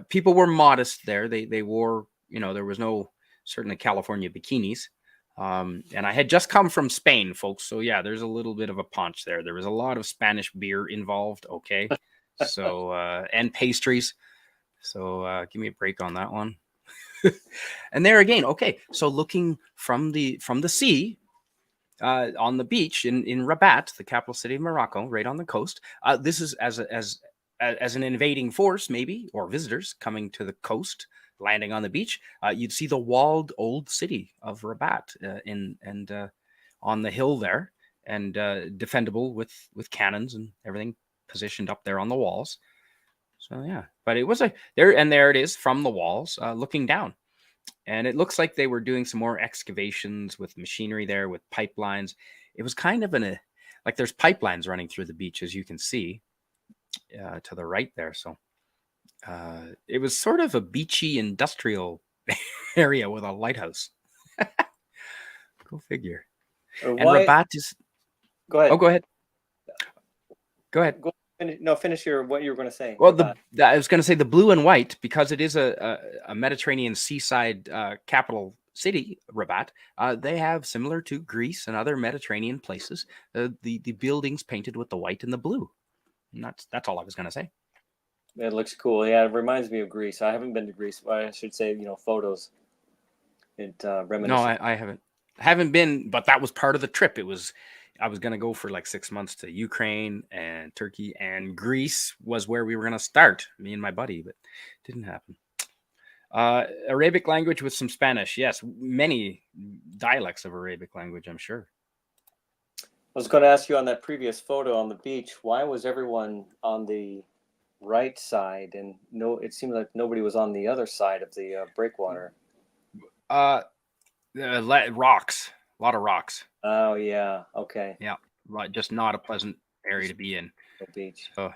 people were modest there. They wore, there was no certainly California bikinis. And I had just come from Spain, folks. So yeah, there's a little bit of a punch there. There was a lot of Spanish beer involved. Okay. So, and pastries. So give me a break on that one. And there again, okay. So looking from the sea, on the beach in Rabat, the capital city of Morocco, right on the coast. This is as an invading force, maybe, or visitors coming to the coast, landing on the beach. You'd see the walled old city of Rabat on the hill there, and defendable with cannons and everything positioned up there on the walls. So yeah, but it was there it is from the walls, looking down. And it looks like they were doing some more excavations with machinery there, with pipelines. It was kind of like there's pipelines running through the beach, as you can see to the right there. So it was sort of a beachy industrial area with a lighthouse. Go figure. And Rabat is.
Go ahead.
Oh, go ahead. Go ahead.
Finish what you were going to say.
Well, I was going to say the blue and white, because it is a Mediterranean seaside capital city, Rabat. They have, similar to Greece and other Mediterranean places, the buildings painted with the white and the blue. And that's all I was going to say.
It looks cool. Yeah, it reminds me of Greece. I haven't been to Greece, but I should say, photos. It reminisces.
No, I haven't been, but that was part of the trip. I was going to go for like 6 months to Ukraine and Turkey, and Greece was where we were going to start, me and my buddy, but it didn't happen. Arabic language with some Spanish. Yes, many dialects of Arabic language, I'm sure.
I was going to ask you on that previous photo on the beach, why was everyone on the right side, and it seemed like nobody was on the other side of the breakwater?
Rocks. A lot of rocks.
Oh, yeah. Okay.
Yeah. Right. Just not a pleasant area to be in.
The beach.
But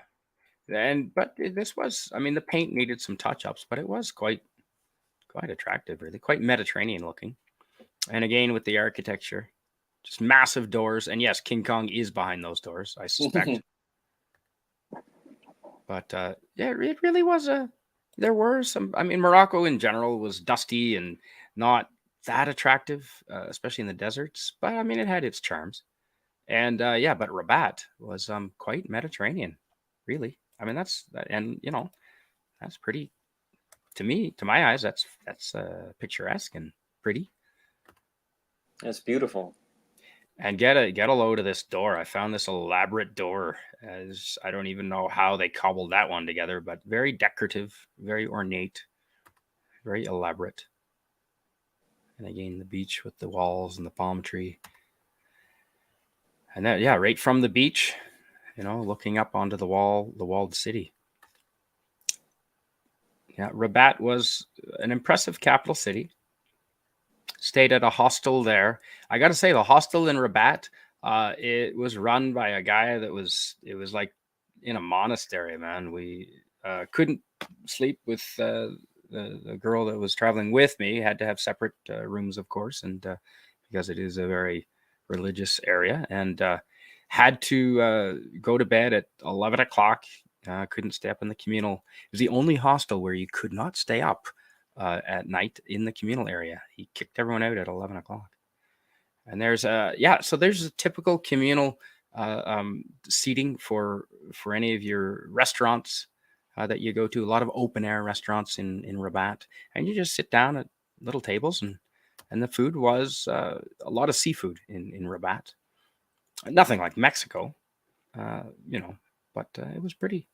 this was, the paint needed some touch-ups, but it was quite attractive, really. Quite Mediterranean looking. And again, with the architecture, just massive doors. And yes, King Kong is behind those doors, I suspect. But yeah, it really was there were some, Morocco in general was dusty and not that attractive, especially in the deserts, but it had its charms. And but Rabat was quite Mediterranean, really. That's pretty, to my eyes, that's picturesque and pretty.
That's beautiful.
And get a load of this door. I found this elaborate door. I don't even know how they cobbled that one together, but very decorative, very ornate, very elaborate. And again, the beach with the walls and the palm tree. And that, yeah, right from the beach, looking up onto the walled city. Yeah, Rabat was an impressive capital city. Stayed at a hostel there. I got to say, the hostel in Rabat, it was run by a guy it was like in a monastery, man. We couldn't sleep with the girl that was traveling with me. Had to have separate rooms, of course, and because it is a very religious area, and had to go to bed at 11 o'clock. Couldn't stay up in the communal. It was the only hostel where you could not stay up at night in the communal area. He kicked everyone out at 11 o'clock. And there's so there's a typical communal seating for any of your restaurants that you go to. A lot of open air restaurants in Rabat, and you just sit down at little tables, and the food was a lot of seafood in Rabat. Nothing like Mexico, but it was pretty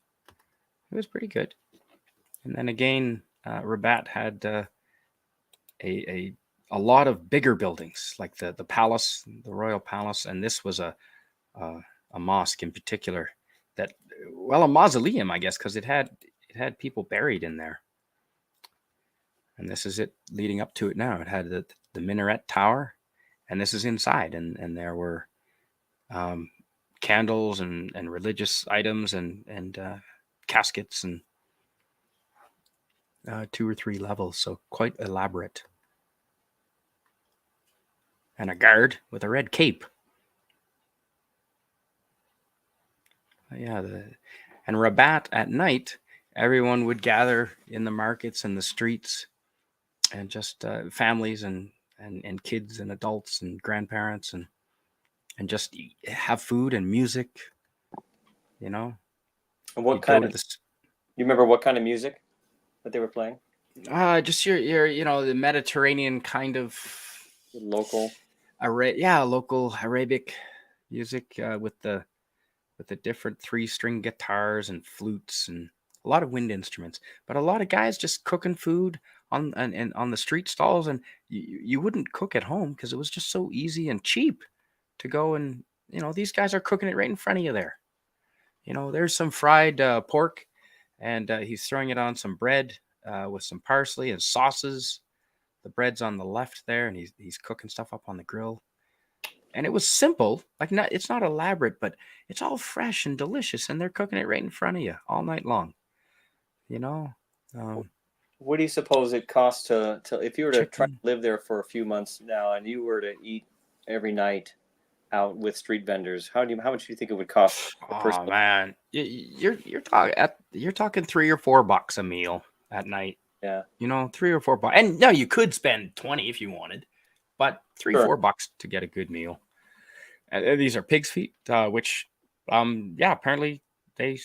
good. And then again, Rabat had a lot of bigger buildings, like the palace, the royal palace, and this was a mosque in particular. A mausoleum, I guess, because it had people buried in there. And this is it leading up to it now. It had the minaret tower, and this is inside, and there were candles and religious items and caskets and 2 or 3 levels, so quite elaborate. and a guard with a red cape. Yeah, and Rabat at night, everyone would gather in the markets and the streets, and just families and kids and adults and grandparents and just have food and music. You know,
And what
you'd go
kind
to
of?
this.
You remember what kind of music that they were playing?
Just your the Mediterranean kind of
Local.
local Arabic music with the different 3-string guitars and flutes and a lot of wind instruments, but a lot of guys just cooking food and on the street stalls, and you wouldn't cook at home because it was just so easy and cheap to go, and these guys are cooking it right in front of you there. There's some fried pork, and he's throwing it on some bread with some parsley and sauces. The bread's on the left there, and he's cooking stuff up on the grill. And it was simple, like it's not elaborate, but it's all fresh and delicious, and they're cooking it right in front of you all night long. You know, um,
What do you suppose it costs to if you were to try to
chicken.
live there for a few months now, and you were to eat every night out with street vendors? How much do you think it would cost per
Oh
person?
man, you're talking $3 or $4 a meal at night.
Yeah,
3 or 4 bucks, and no, you could spend 20 if you wanted, but three
sure.
$4 to get a good meal. And these are pig's feet, which apparently they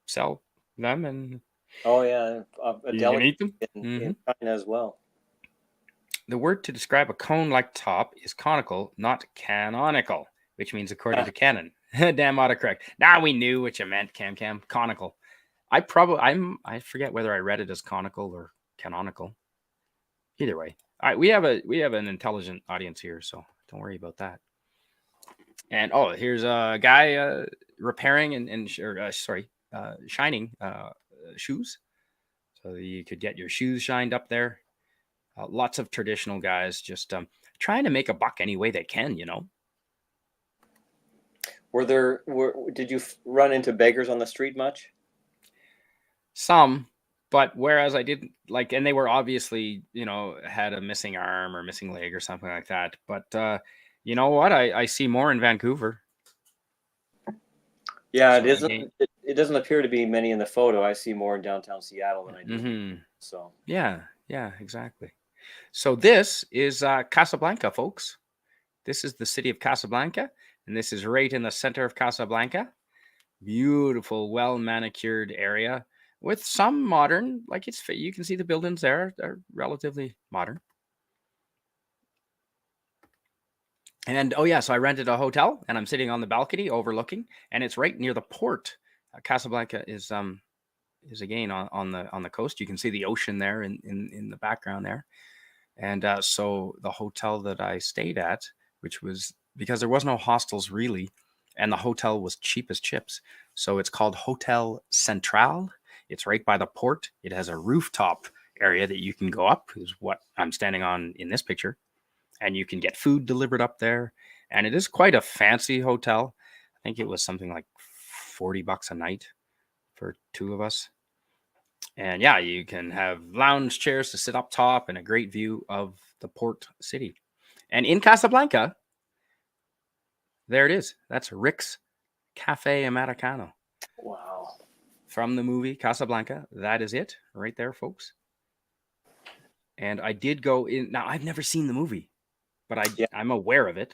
sell them, and
Oh yeah, a
you can
delicacy
eat them.
in China as well.
The word to describe a cone-like top is conical, not canonical, which means according to canon. Damn autocorrect. Now we knew what you meant, Cam. Conical. I forget whether I read it as conical or canonical. Either way. All right, we have an intelligent audience here, so don't worry about that. And here's a guy repairing shining shoes, so you could get your shoes shined up there. Lots of traditional guys just trying to make a buck any way they can.
Did you run into beggars on the street much?
Some, but whereas I didn't and they were obviously had a missing arm or missing leg or something like that. But you know what? I see more in Vancouver.
Yeah,
So again,
it doesn't appear to be many in the photo. I see more in downtown Seattle than I do here. So
yeah, exactly. So this is Casablanca, folks. This is the city of Casablanca, and this is right in the center of Casablanca. Beautiful, well manicured area with some modern, you can see the buildings there are relatively modern. And so I rented a hotel, and I'm sitting on the balcony overlooking, and it's right near the port. Casablanca is again on the coast. You can see the ocean there in the background there. And so the hotel that I stayed at, which was because there was no hostels really, and the hotel was cheap as chips. So it's called Hotel Central. It's right by the port. It has a rooftop area that you can go up, is what I'm standing on in this picture. And you can get food delivered up there. And it is quite a fancy hotel. I think it was something like $40 a night for two of us. And yeah, you can have lounge chairs to sit up top and a great view of the port city. And in Casablanca, there it is. That's Rick's Cafe Americano.
wow.
From the movie Casablanca. That is it right there, folks. And I did go in. Now, I've never seen the movie, but I'm aware of it.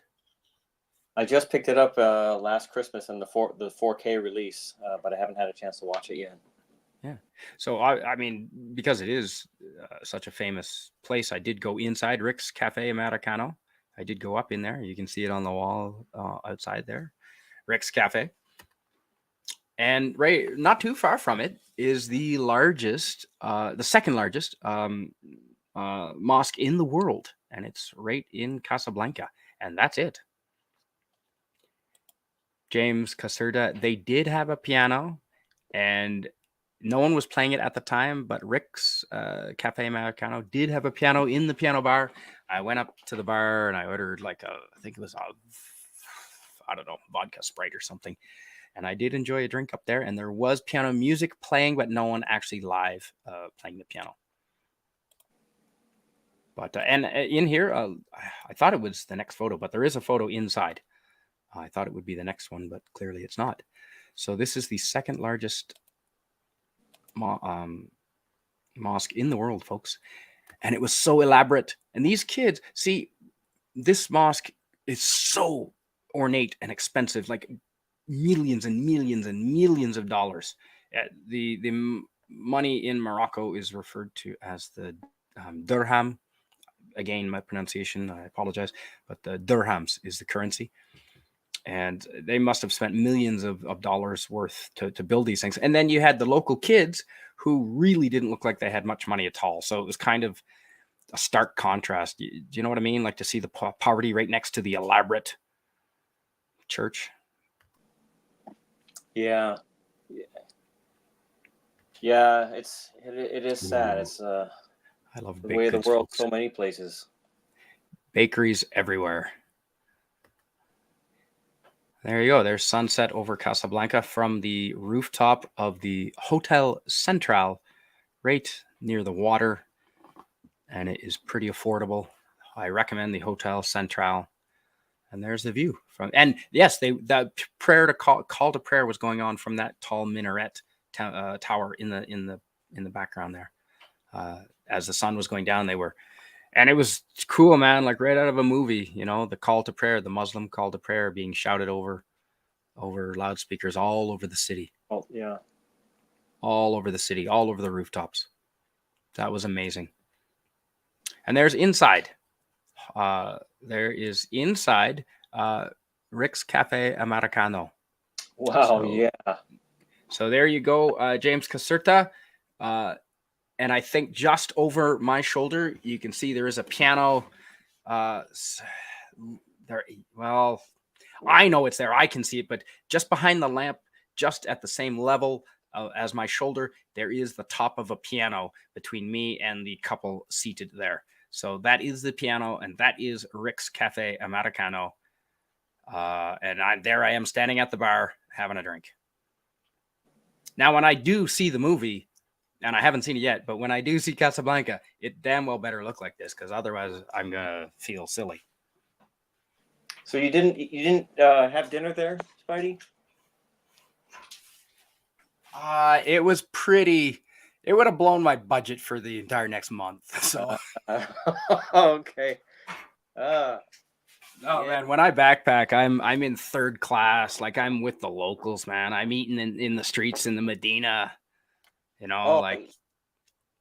I just picked it up last Christmas in the 4K release, but I haven't had a chance to watch it yet.
Yeah. So, I mean, because it is such a famous place, I did go inside Rick's Cafe Americano. I did go up in there. You can see it on the wall outside there. Rick's Cafe. And right, not too far from it is the second largest mosque in the world. And it's right in Casablanca. And that's it. James Caserta, they did have a piano, and no one was playing it at the time, but Rick's Cafe Americano did have a piano in the piano bar. I went up to the bar and I ordered I think it was I don't know, vodka Sprite or something. And I did enjoy a drink up there, and there was piano music playing, but no one actually live playing the piano. But and in here, I thought it was the next photo, but there is a photo inside. I thought it would be the next one, but clearly it's not. So this is the second largest mosque in the world, folks. And it was so elaborate. And these kids, see, this mosque is so ornate and expensive, like millions and millions and millions of dollars. The money in Morocco is referred to as the dirham. Again, my pronunciation, I apologize, but the dirhams is the currency. And they must have spent millions of dollars worth to build these things. And then you had the local kids who really didn't look like they had much money at all. So it was kind of a stark contrast. Do you know what I mean? Like to see the poverty right next to the elaborate church.
Yeah. Yeah, it is sad. It's
I love
the way of the
goods,
world,
folks.
so many places.
Bakeries everywhere. There you go. There's sunset over Casablanca from the rooftop of the Hotel Central, right near the water, and it is pretty affordable. I recommend the Hotel Central. And there's the view from. And yes, that prayer to call to prayer was going on from that tall minaret tower in the background there. As the sun was going down, they were, and it was cool, man. Like right out of a movie, you know, the call to prayer, the Muslim call to prayer, being shouted over loudspeakers all over the city.
Oh yeah,
all over the city, all over the rooftops. That was amazing. And there's inside. There is inside Rick's Cafe Americano.
Wow, yeah.
So there you go, James Caserta. And I think just over my shoulder, you can see there is a piano. There, well, I know it's there. I can see it, but just behind the lamp, just at the same level as my shoulder, there is the top of a piano between me and the couple seated there. So that is the piano, and that is Rick's Cafe Americano. And I am standing at the bar having a drink. Now, when I do see the movie, and I haven't seen it yet, but when I do see Casablanca, it damn well better look like this, because otherwise I'm gonna feel silly.
So you didn't have dinner there, Spidey?
It was pretty. It would have blown my budget for the entire next month. So
okay.
Oh yeah. Man, when I backpack, I'm in third class. Like I'm with the locals, man. I'm eating in the streets in the Medina. You know, like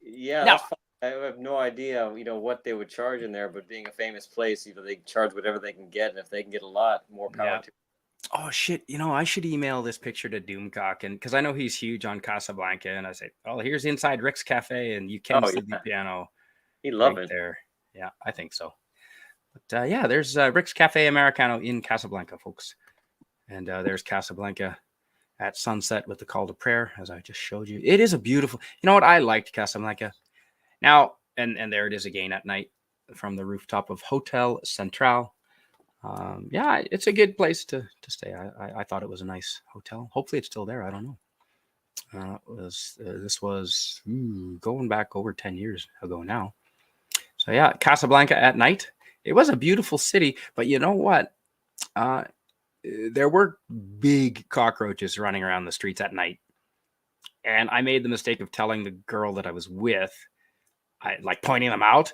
yeah.
No.
I have no idea, what they would charge in there, but being a famous place, they charge whatever they can get, and if they can get a lot, more power to.
Oh shit! I should email this picture to Doomcock, and because I know he's huge on Casablanca, and I say, "Oh, here's inside Rick's Cafe, and you can see the piano."
He loved it
there. Yeah, I think so. But yeah, there's Rick's Cafe Americano in Casablanca, folks, and there's Casablanca at sunset with the call to prayer, as I just showed you. It is a beautiful. You know what? I liked Casablanca. Now, and there it is again at night from the rooftop of Hotel Central. Yeah, it's a good place to stay. I thought it was a nice hotel. Hopefully it's still there. I don't know. This was going back over 10 years ago now. So yeah, Casablanca at night. It was a beautiful city, but you know what? There were big cockroaches running around the streets at night. And I made the mistake of telling the girl that I was with, pointing them out.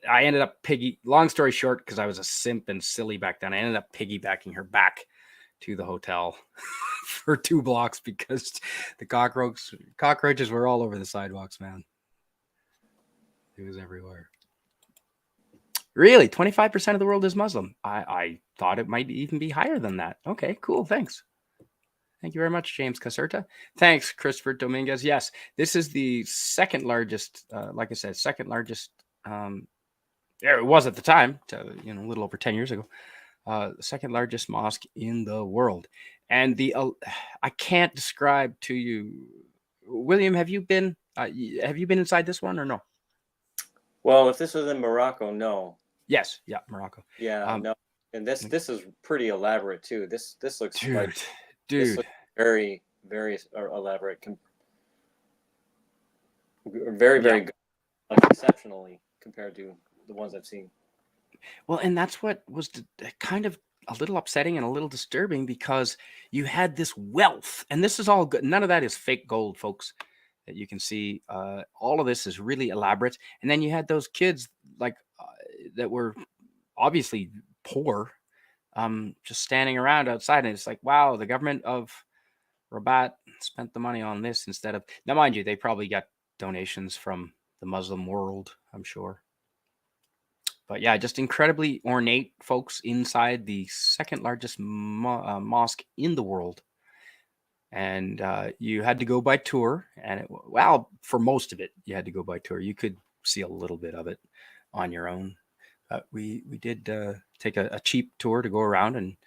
I ended up long story short, because I was a simp and silly back then, I ended up piggybacking her back to the hotel for 2 blocks because the cockroaches were all over the sidewalks, man. It was everywhere. Really? 25% of the world is Muslim. I thought it might even be higher than that. Okay, cool. Thanks. Thank you very much, James Caserta. Thanks, Christopher Dominguez. Yes, this is the second largest, like I said, second largest. It was at the time, a little over 10 years ago, the second largest mosque in the world. And I can't describe to you, William, have you been inside this one or no?
Well, if this was in Morocco, no.
Yes. Yeah. Morocco.
Yeah. No. And this is pretty elaborate too. This looks
dude.
This looks very, very elaborate. Very, very good, like exceptionally compared to the ones I've seen.
Well, and that's what was kind of a little upsetting and a little disturbing, because you had this wealth, and this is all good. None of that is fake gold, folks, that you can see. All of this is really elaborate. And then you had those kids like that were obviously poor, just standing around outside. And it's like, wow, the government of Rabat spent the money on this instead of, now, mind you, they probably got donations from the Muslim world, I'm sure. But yeah, just incredibly ornate, folks, inside the second largest mosque in the world. And you had to go by tour. And well, for most of it, you had to go by tour. You could see a little bit of it on your own. We did take a cheap tour to go around,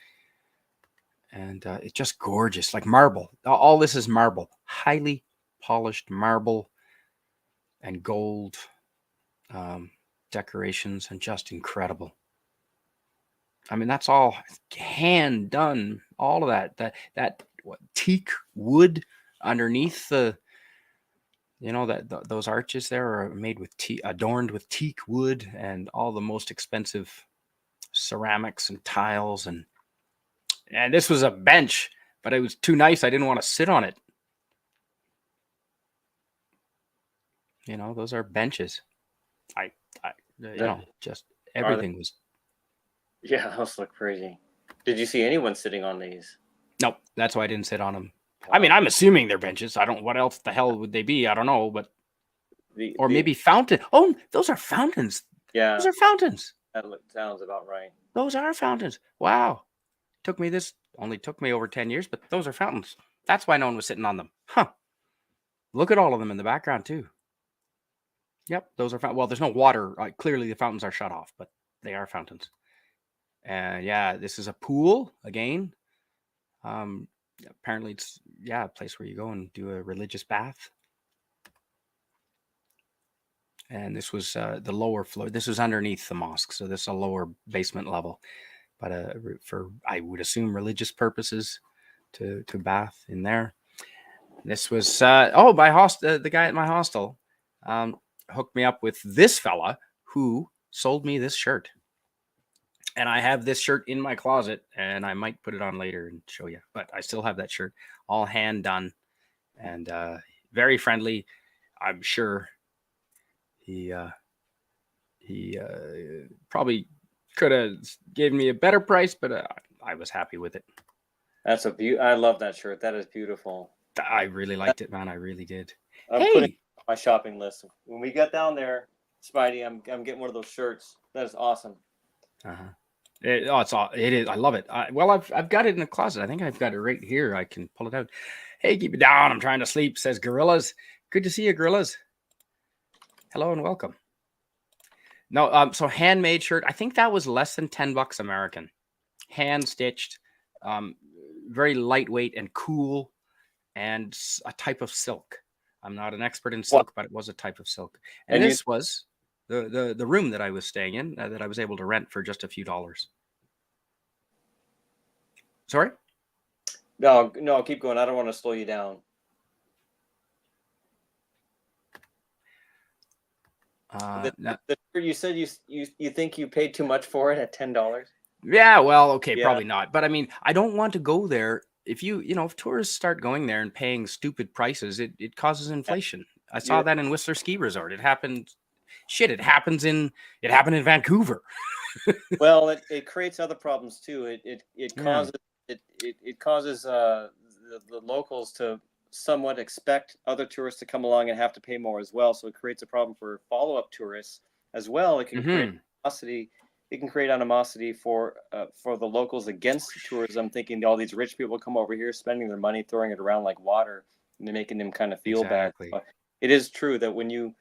and it's just gorgeous, like marble. All this is marble, highly polished marble and gold. Decorations, and just incredible. I mean, that's all hand done. All of that teak wood underneath the, those arches there are made with adorned with teak wood, and all the most expensive ceramics and tiles, and this was a bench, but it was too nice. I didn't want to sit on it. Those are benches. Just everything was.
Yeah, those look crazy. Did you see anyone sitting on these?
Nope, that's why I didn't sit on them. I mean, I'm assuming they're benches. I don't. What else the hell would they be? I don't know, but maybe fountain. Oh, those are fountains.
Yeah,
those are fountains.
That sounds about right.
Those are fountains. Wow, only took me over 10 years, but those are fountains. That's why no one was sitting on them. Huh? Look at all of them in the background too. Yep, those are well. There's no water. Clearly, the fountains are shut off, but they are fountains. And yeah, this is a pool again. Apparently, it's a place where you go and do a religious bath. And this was the lower floor. This was underneath the mosque, so this is a lower basement level. But for, I would assume, religious purposes, to bath in there. This was the guy at my hostel. Hooked me up with this fella who sold me this shirt, and I have this shirt in my closet, and I might put it on later and show you, but I still have that shirt, all hand done, and very friendly. I'm sure he probably could have given me a better price, but I was happy with it.
That's I love that shirt. That is beautiful.
I really liked it, man. I really did.
I'm putting my shopping list. When we get down there, Spidey, I'm getting one of those shirts. That is awesome.
It is. I love it. I've got it in the closet. I think I've got it right here. I can pull it out. Hey, keep it down. I'm trying to sleep, says Gorillas. Good to see you, Gorillas. Hello and welcome. No, so handmade shirt. I think that was less than $10 American. Hand stitched, very lightweight and cool, and a type of silk. I'm not an expert in silk, but it was a type of silk. And this was the room that I was staying in, that I was able to rent for just a few dollars. Sorry?
No, keep going. I don't want to slow you down. You said you think you paid too much for it at $10?
Yeah, well, okay, probably not. But I mean, I don't want to go there. If if tourists start going there and paying stupid prices, it causes inflation. I saw that in Whistler Ski Resort. It happened. Shit, it happened in Vancouver.
Well, it creates other problems too. It causes the locals to somewhat expect other tourists to come along and have to pay more as well. So it creates a problem for follow-up tourists as well. It can create animosity. It can create animosity for the locals against tourism, thinking all these rich people come over here spending their money, throwing it around like water, and making them kind of feel bad. But it is true that when you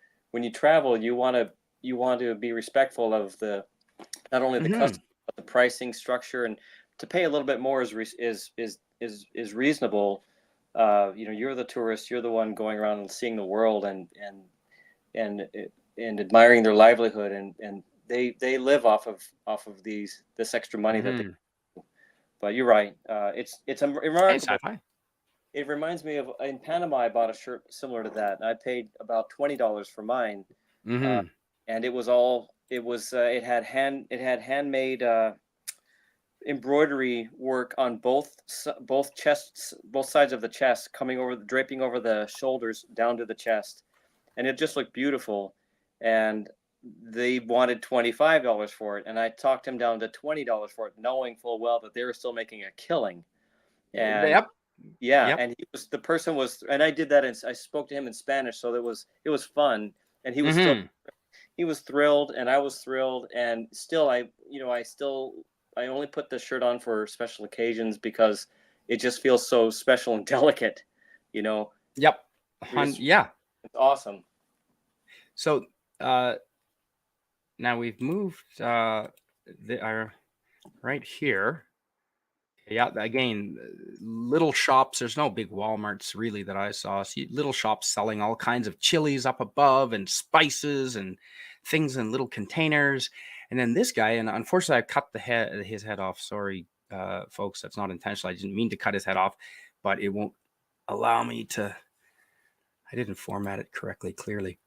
travel, you want to be respectful of not only the custom, but the pricing structure, and to pay a little bit more is reasonable. You're the tourist, you're the one going around and seeing the world and admiring their livelihood, and they live off of this extra money that they. But you're right. It reminds me of, in Panama, I bought a shirt similar to that. I paid about $20 for mine. and it was all it had handmade embroidery work on both chests, both sides of the chest, coming over, draping over the shoulders down to the chest, and it just looked beautiful. And they wanted $25 for it, and I talked him down to $20 for it, knowing full well that they were still making a killing. And
Yep.
yeah,
Yep.
and the person was, and I did that, and I spoke to him in Spanish, so it was fun, and
Mm-hmm.
he was thrilled, and I was thrilled, and still, I only put the shirt on for special occasions because it just feels so special and delicate, you know.
Yep.
It's
Yeah.
awesome.
So now we've moved our right here. Yeah, again, little shops. There's no big Walmarts really that I saw. See little shops selling all kinds of chilies up above and spices and things in little containers. And then this guy, and unfortunately, I cut his head off. Sorry, folks, that's not intentional. I didn't mean to cut his head off, but it won't allow me to. I didn't format it correctly, clearly.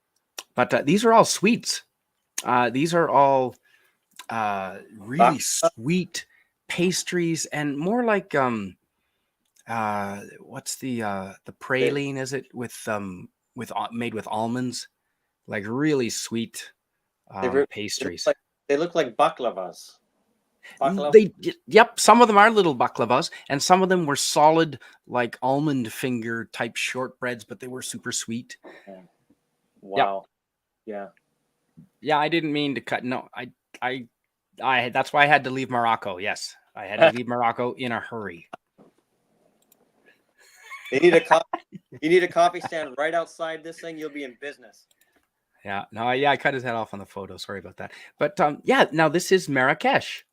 But these are all sweets. These are all really sweet pastries and more like what's the praline, is it, with made with almonds, like really sweet
They look
pastries.
like they look like baklavas.
Yep, some of them are little baklavas and some of them were solid like almond finger type shortbreads, but they were super sweet. Yep.
Wow. Yeah.
Yeah, I didn't mean to cut. No, I that's why I had to leave Morocco. Yes, I had to leave Morocco in a hurry.
You need a coffee stand right outside this thing. You'll be in business.
Yeah, no, yeah, I cut his head off on the photo. Sorry about that. But yeah, now this is Marrakesh,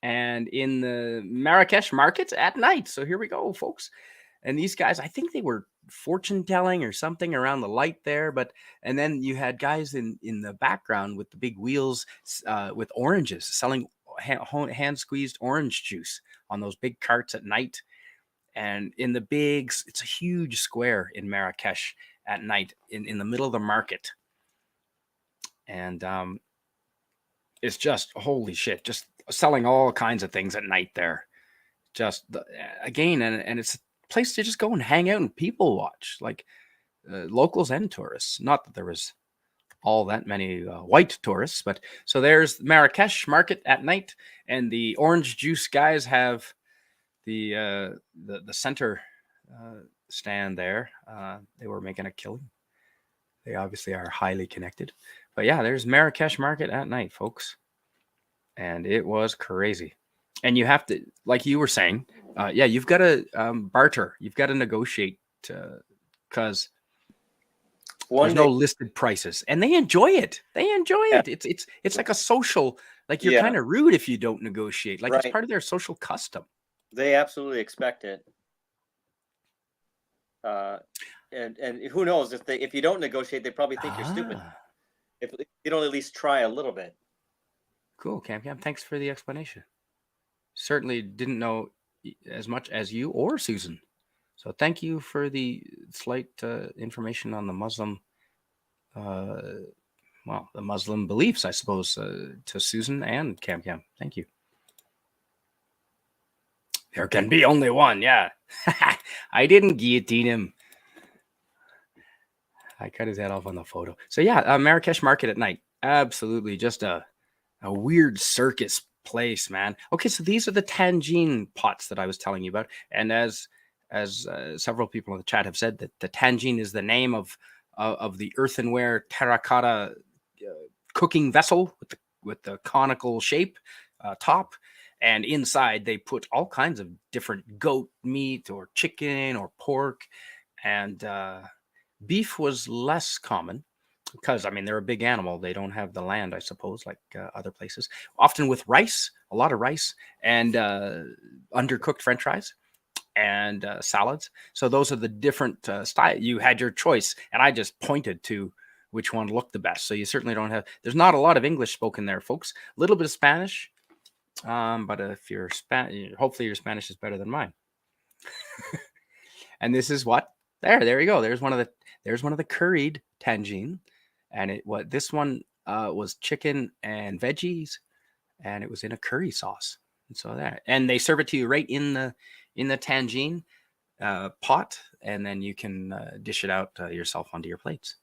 and in the Marrakesh markets at night. So here we go, folks. And these guys, I think they were fortune telling or something around the light there. But and then you had guys in the background with the big wheels with oranges selling hand squeezed orange juice on those big carts at night. And in the it's a huge square in Marrakesh at night in the middle of the market. And it's just holy shit, just selling all kinds of things at night there. Just again, and it's a place to just go and hang out and people watch, like locals and tourists. Not that there was all that many white tourists, but so there's Marrakesh market at night, and the orange juice guys have the center stand there. They were making a killing. They obviously are highly connected. But yeah, there's Marrakesh market at night, folks. And it was crazy. And you have to, like you were saying, yeah, you've got to barter. You've got to negotiate because there's no listed prices, and they enjoy it. They enjoy it. It's like a social. Like you're kind of rude if you don't negotiate. Like it's part of their social custom.
They absolutely expect it. And who knows, if you don't negotiate, they probably think you're stupid. If you don't at least try a little bit.
Cool, Cam. Thanks for the explanation. Certainly didn't know as much as you or Susan. So thank you for the slight information on the Muslim, the Muslim beliefs, I suppose, to Susan and Cam. Thank you. There can be only one, yeah. I didn't guillotine him. I cut his head off on the photo. So yeah, Marrakesh market at night. Absolutely just a weird circus place, man. Okay, so these are the tangine pots that I was telling you about. And as several people in the chat have said, that the tangine is the name of the earthenware terracotta cooking vessel with the conical shape top. And inside they put all kinds of different goat meat or chicken or pork, and beef was less common because, I mean, they're a big animal. They don't have the land, I suppose, like other places. Often with rice, a lot of rice, and undercooked French fries and salads. So those are the different styles. You had your choice, and I just pointed to which one looked the best. So you certainly don't have. There's not a lot of English spoken there, folks. A little bit of Spanish, but if you're hopefully your Spanish is better than mine. And this is what there you go. There's one of the curried tangine, and this one was chicken and veggies, and it was in a curry sauce. And so that, and they serve it to you right in the tangine pot, and then you can dish it out yourself onto your plates.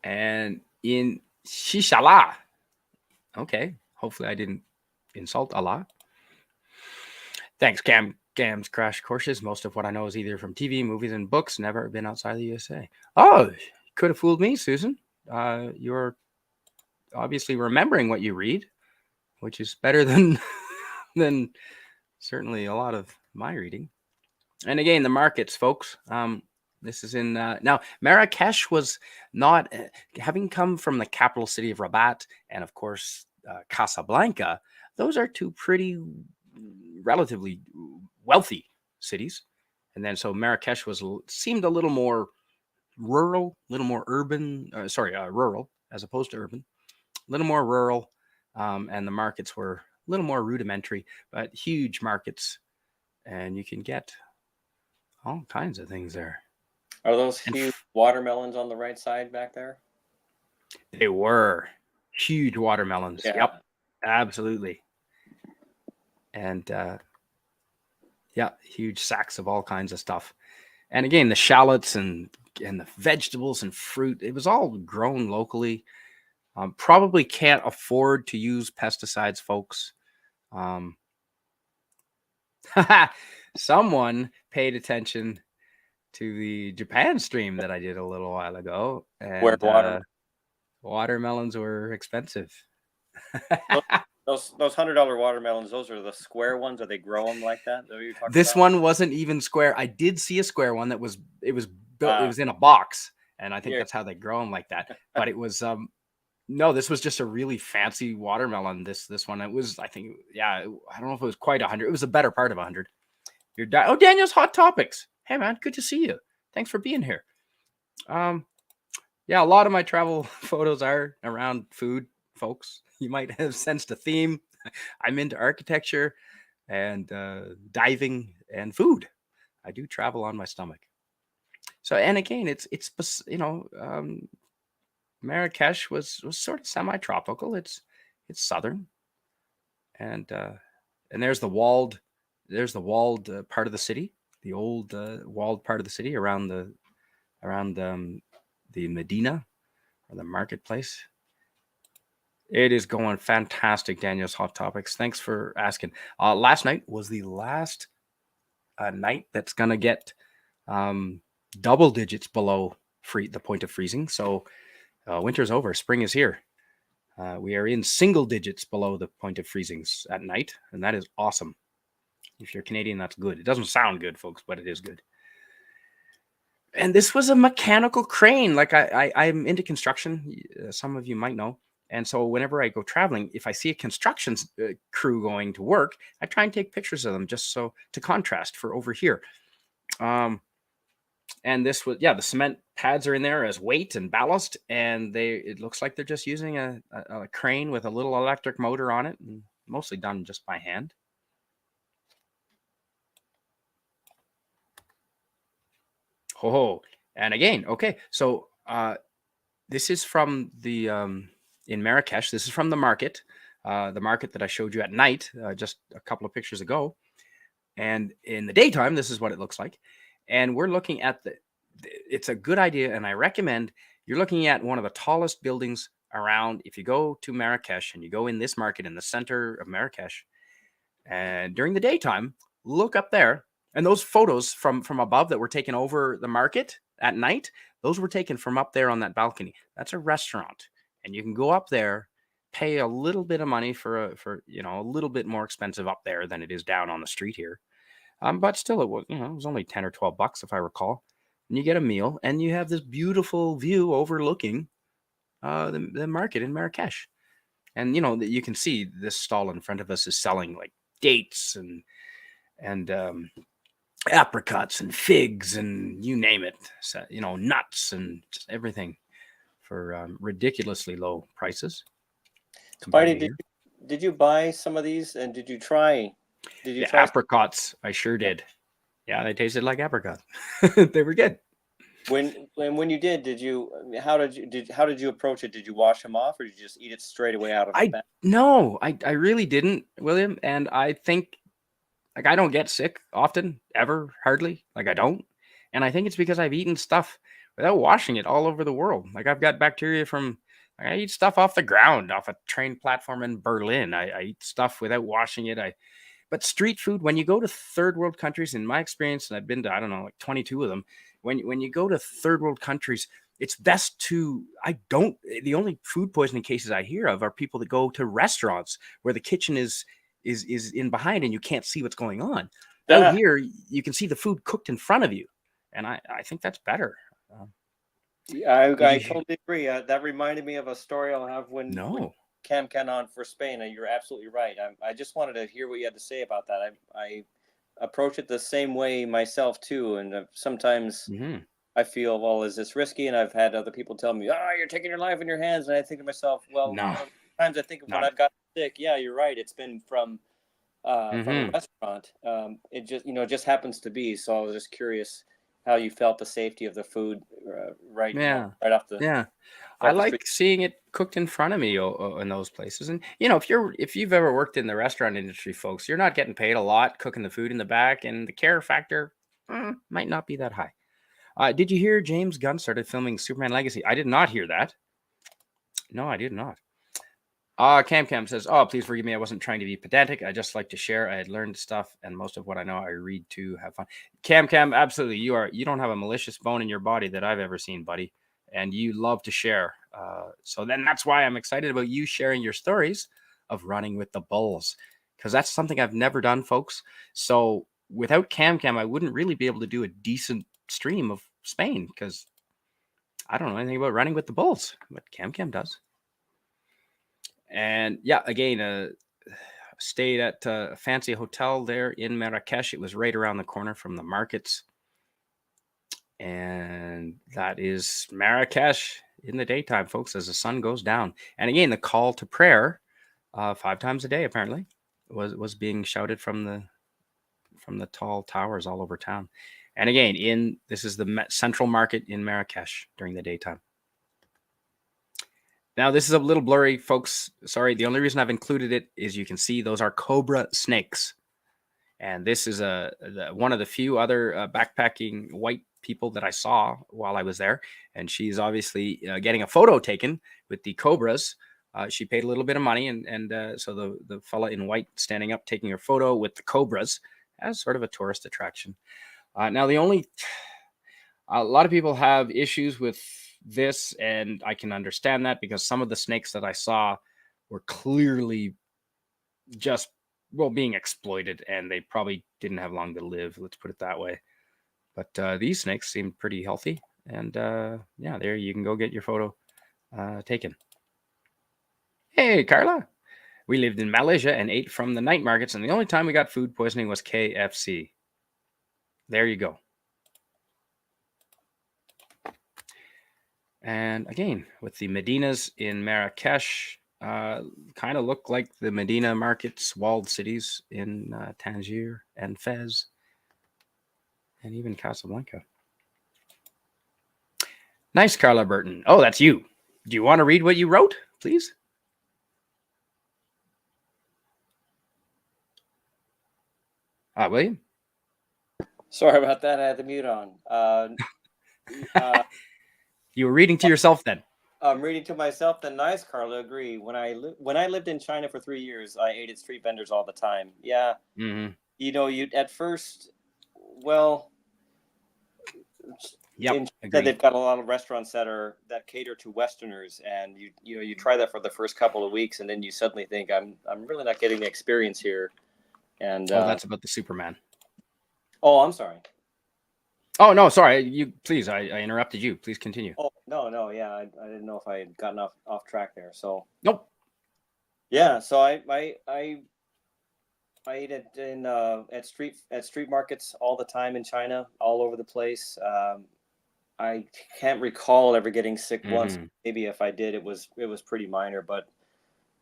And in Shishala, okay, hopefully I didn't insult Allah. Thanks, Gam's Crash Courses. Most of what I know is either from TV, movies, and books. Never been outside the USA. Oh, could have fooled me, Susan. You're obviously remembering what you read, which is better than than certainly a lot of my reading. And again, the markets, folks. This is in now. Marrakesh was not having come from the capital city of Rabat, and of course Casablanca. Those are two pretty relatively wealthy cities, and then so Marrakesh seemed a little more rural, a little more urban. Rural as opposed to urban, a little more rural, and the markets were a little more rudimentary, but huge markets, and you can get all kinds of things there.
Are those huge watermelons on the right side back there?
They were huge watermelons. Yeah. Yep, absolutely. And yeah, huge sacks of all kinds of stuff. And again, the shallots and the vegetables and fruit, it was all grown locally. Probably can't afford to use pesticides, folks. Someone paid attention to the Japan stream that I did a little while ago, and
where
watermelons were expensive.
those $100 watermelons, those are the square ones. Or they grow them like that?
This one wasn't even square. I did see a square one that was built. It was in a box, and I think that's how they grow them like that. But it was no, this was just a really fancy watermelon. This one, it was, I think, I don't know if it was quite 100. It was a better part of 100. Daniel's Hot Topics. Hey man, good to see you. Thanks for being here. A lot of my travel photos are around food, folks. You might have sensed a theme. I'm into architecture and diving and food. I do travel on my stomach. So, and again, it's Marrakesh was sort of semi-tropical. It's southern, and there's the walled part of the city, the old walled part of the city around the medina or the marketplace. It is going fantastic, Daniel's Hot Topics. Thanks for asking. Last night was the last night that's gonna get double digits below the point of freezing. So winter's over. Spring is here. We are in single digits below the point of freezings at night, and that is awesome. If you're Canadian, that's good. It doesn't sound good, folks, but it is good. And this was a mechanical crane. Like I'm into construction. Some of you might know. And so whenever I go traveling, if I see a construction crew going to work, I try and take pictures of them just so to contrast for over here. And this was, the cement pads are in there as weight and ballast, and it looks like they're just using a crane with a little electric motor on it, and mostly done just by hand. Oh, and again, okay, so this is from the in Marrakesh. This is from the market that I showed you at night, just a couple of pictures ago. And in the daytime, this is what it looks like. And we're looking at it's a good idea, and I recommend you're looking at one of the tallest buildings around. If you go to Marrakesh and you go in this market in the center of Marrakesh, and during the daytime, look up there. And those photos from above that were taken over the market at night, those were taken from up there on that balcony. That's a restaurant, and you can go up there, pay a little bit of money for a little bit more expensive up there than it is down on the street here. But still, it was only $10 or $12 if I recall. And you get a meal, and you have this beautiful view overlooking the market in Marrakesh. And you can see this stall in front of us is selling like dates and apricots and figs and you name it. So, nuts and just everything for ridiculously low prices.
Spidey, did you buy some of these, and did you try? Did you try
apricots? I sure did. Yeah, they tasted like apricots. They were good.
When you did you how did you approach it? Did you wash them off, or did you just eat it straight away out of the
I
bag?
no, I really didn't, William, and I think like I don't get sick often, ever, hardly. Like I don't. And I think it's because I've eaten stuff without washing it all over the world. Like I've got bacteria from like, I eat stuff off the ground, off a train platform in Berlin. I eat stuff without washing it. But street food, when you go to third world countries, in my experience, and I've been to, I don't know, like 22 of them, when you go to third world countries, it's best to, I don't, the only food poisoning cases I hear of are people that go to restaurants where the kitchen is in behind and you can't see what's going on. Out
Ah,
here, you can see the food cooked in front of you. And I think that's better. Um, did
I
you?
totally agree. That reminded me of a story I'll have when
No.
Cam Ken on for Spain. You're absolutely right. I just wanted to hear what you had to say about that. I approach it the same way myself too, and sometimes
Hmm.
I feel, well, is this risky? And I've had other people tell me, "Ah, you're taking your life in your hands." And I think to myself, well,
No,
times I think of when
none.
I've got sick. Yeah, you're right. It's been from a
Hmm.
restaurant. It just it just happens to be. So I was just curious how you felt the safety of the food, right
Yeah.
right off the
Yeah. I
off the street.
like seeing it cooked in front of me in those places. And if you've ever worked in the restaurant industry, folks, you're not getting paid a lot cooking the food in the back, and the care factor might not be that high. Did you hear James Gunn started filming Superman Legacy? I did not hear that. No, I did not. Cam Cam says, "Oh, please forgive me. I wasn't trying to be pedantic. I just like to share. I had learned stuff, and most of what I know, I read to have fun." Cam Cam, absolutely, you are. You don't have a malicious bone in your body that I've ever seen, buddy, and you love to share. So then that's why I'm excited about you sharing your stories of running with the bulls, because that's something I've never done, folks. So without Cam Cam, I wouldn't really be able to do a decent stream of Spain because I don't know anything about running with the bulls, but Cam Cam does. And yeah, again, stayed at a fancy hotel there in Marrakesh. It was right around the corner from the markets. And that is Marrakesh in the daytime, folks, as the sun goes down. And again, the call to prayer 5 times a day, apparently, was being shouted from the tall towers all over town. And again, this is the central market in Marrakesh during the daytime. Now, this is a little blurry, folks. Sorry. The only reason I've included it is you can see those are cobra snakes. And this is one of the few other backpacking white people that I saw while I was there. And she's obviously getting a photo taken with the cobras. She paid a little bit of money, and so the fella in white standing up taking her photo with the cobras as sort of a tourist attraction. Now, a lot of people have issues with this, and I can understand that because some of the snakes that I saw were clearly just being exploited, and they probably didn't have long to live. Let's put it that way. But these snakes seemed pretty healthy, and yeah, there you can go get your photo taken. Hey, Carla. We lived in Malaysia and ate from the night markets, and the only time we got food poisoning was KFC. There you go. And again, with the Medinas in Marrakesh, kind of look like the Medina markets, walled cities in Tangier and Fez, and even Casablanca. Nice, Carla Burton. Oh, that's you. Do you want to read what you wrote, please? William?
Sorry about that. I had the mute on. Uh,
You were reading to yourself then.
I'm reading to myself. Then nice, Carla. Agree. When I lived in China for 3 years, I ate at street vendors all the time. Yeah,
Mm-hmm.
you at first, well,
Yep,
in China
agree.
they've got a lot of restaurants that cater to Westerners, and you try that for the first couple of weeks, and then you suddenly think I'm really not getting the experience here. And
Oh, that's about the Superman.
oh, I'm sorry.
Oh no, sorry. You please. I interrupted you. Please continue.
Oh no, yeah, I didn't know if I had gotten off track there. So
Nope.
yeah, so I eat it in at street markets all the time in China, all over the place. I can't recall ever getting sick once.
Mm-hmm.
Maybe if I did, it was pretty minor. But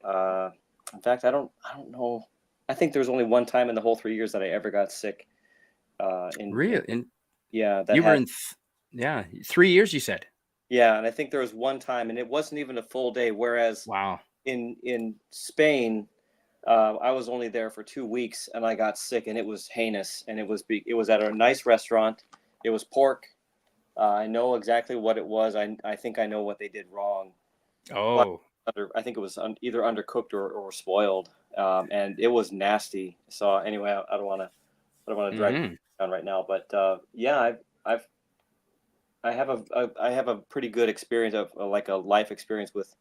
uh, in fact, I don't know. I think there was only one time in the whole 3 years that I ever got sick. In
Really? And
yeah, that
you were
had
in Yeah, 3 years you said.
Yeah, and I think there was one time, and it wasn't even a full day. Whereas
Wow.
in Spain, I was only there for 2 weeks, and I got sick, and it was heinous. And it was at a nice restaurant. It was pork. I know exactly what it was. I think I know what they did wrong, but
Oh.
I think it was either undercooked or spoiled, and it was nasty. So anyway, I don't want to drag it
Hmm.
down right now, but yeah, I've I have a pretty good experience of like a life experience with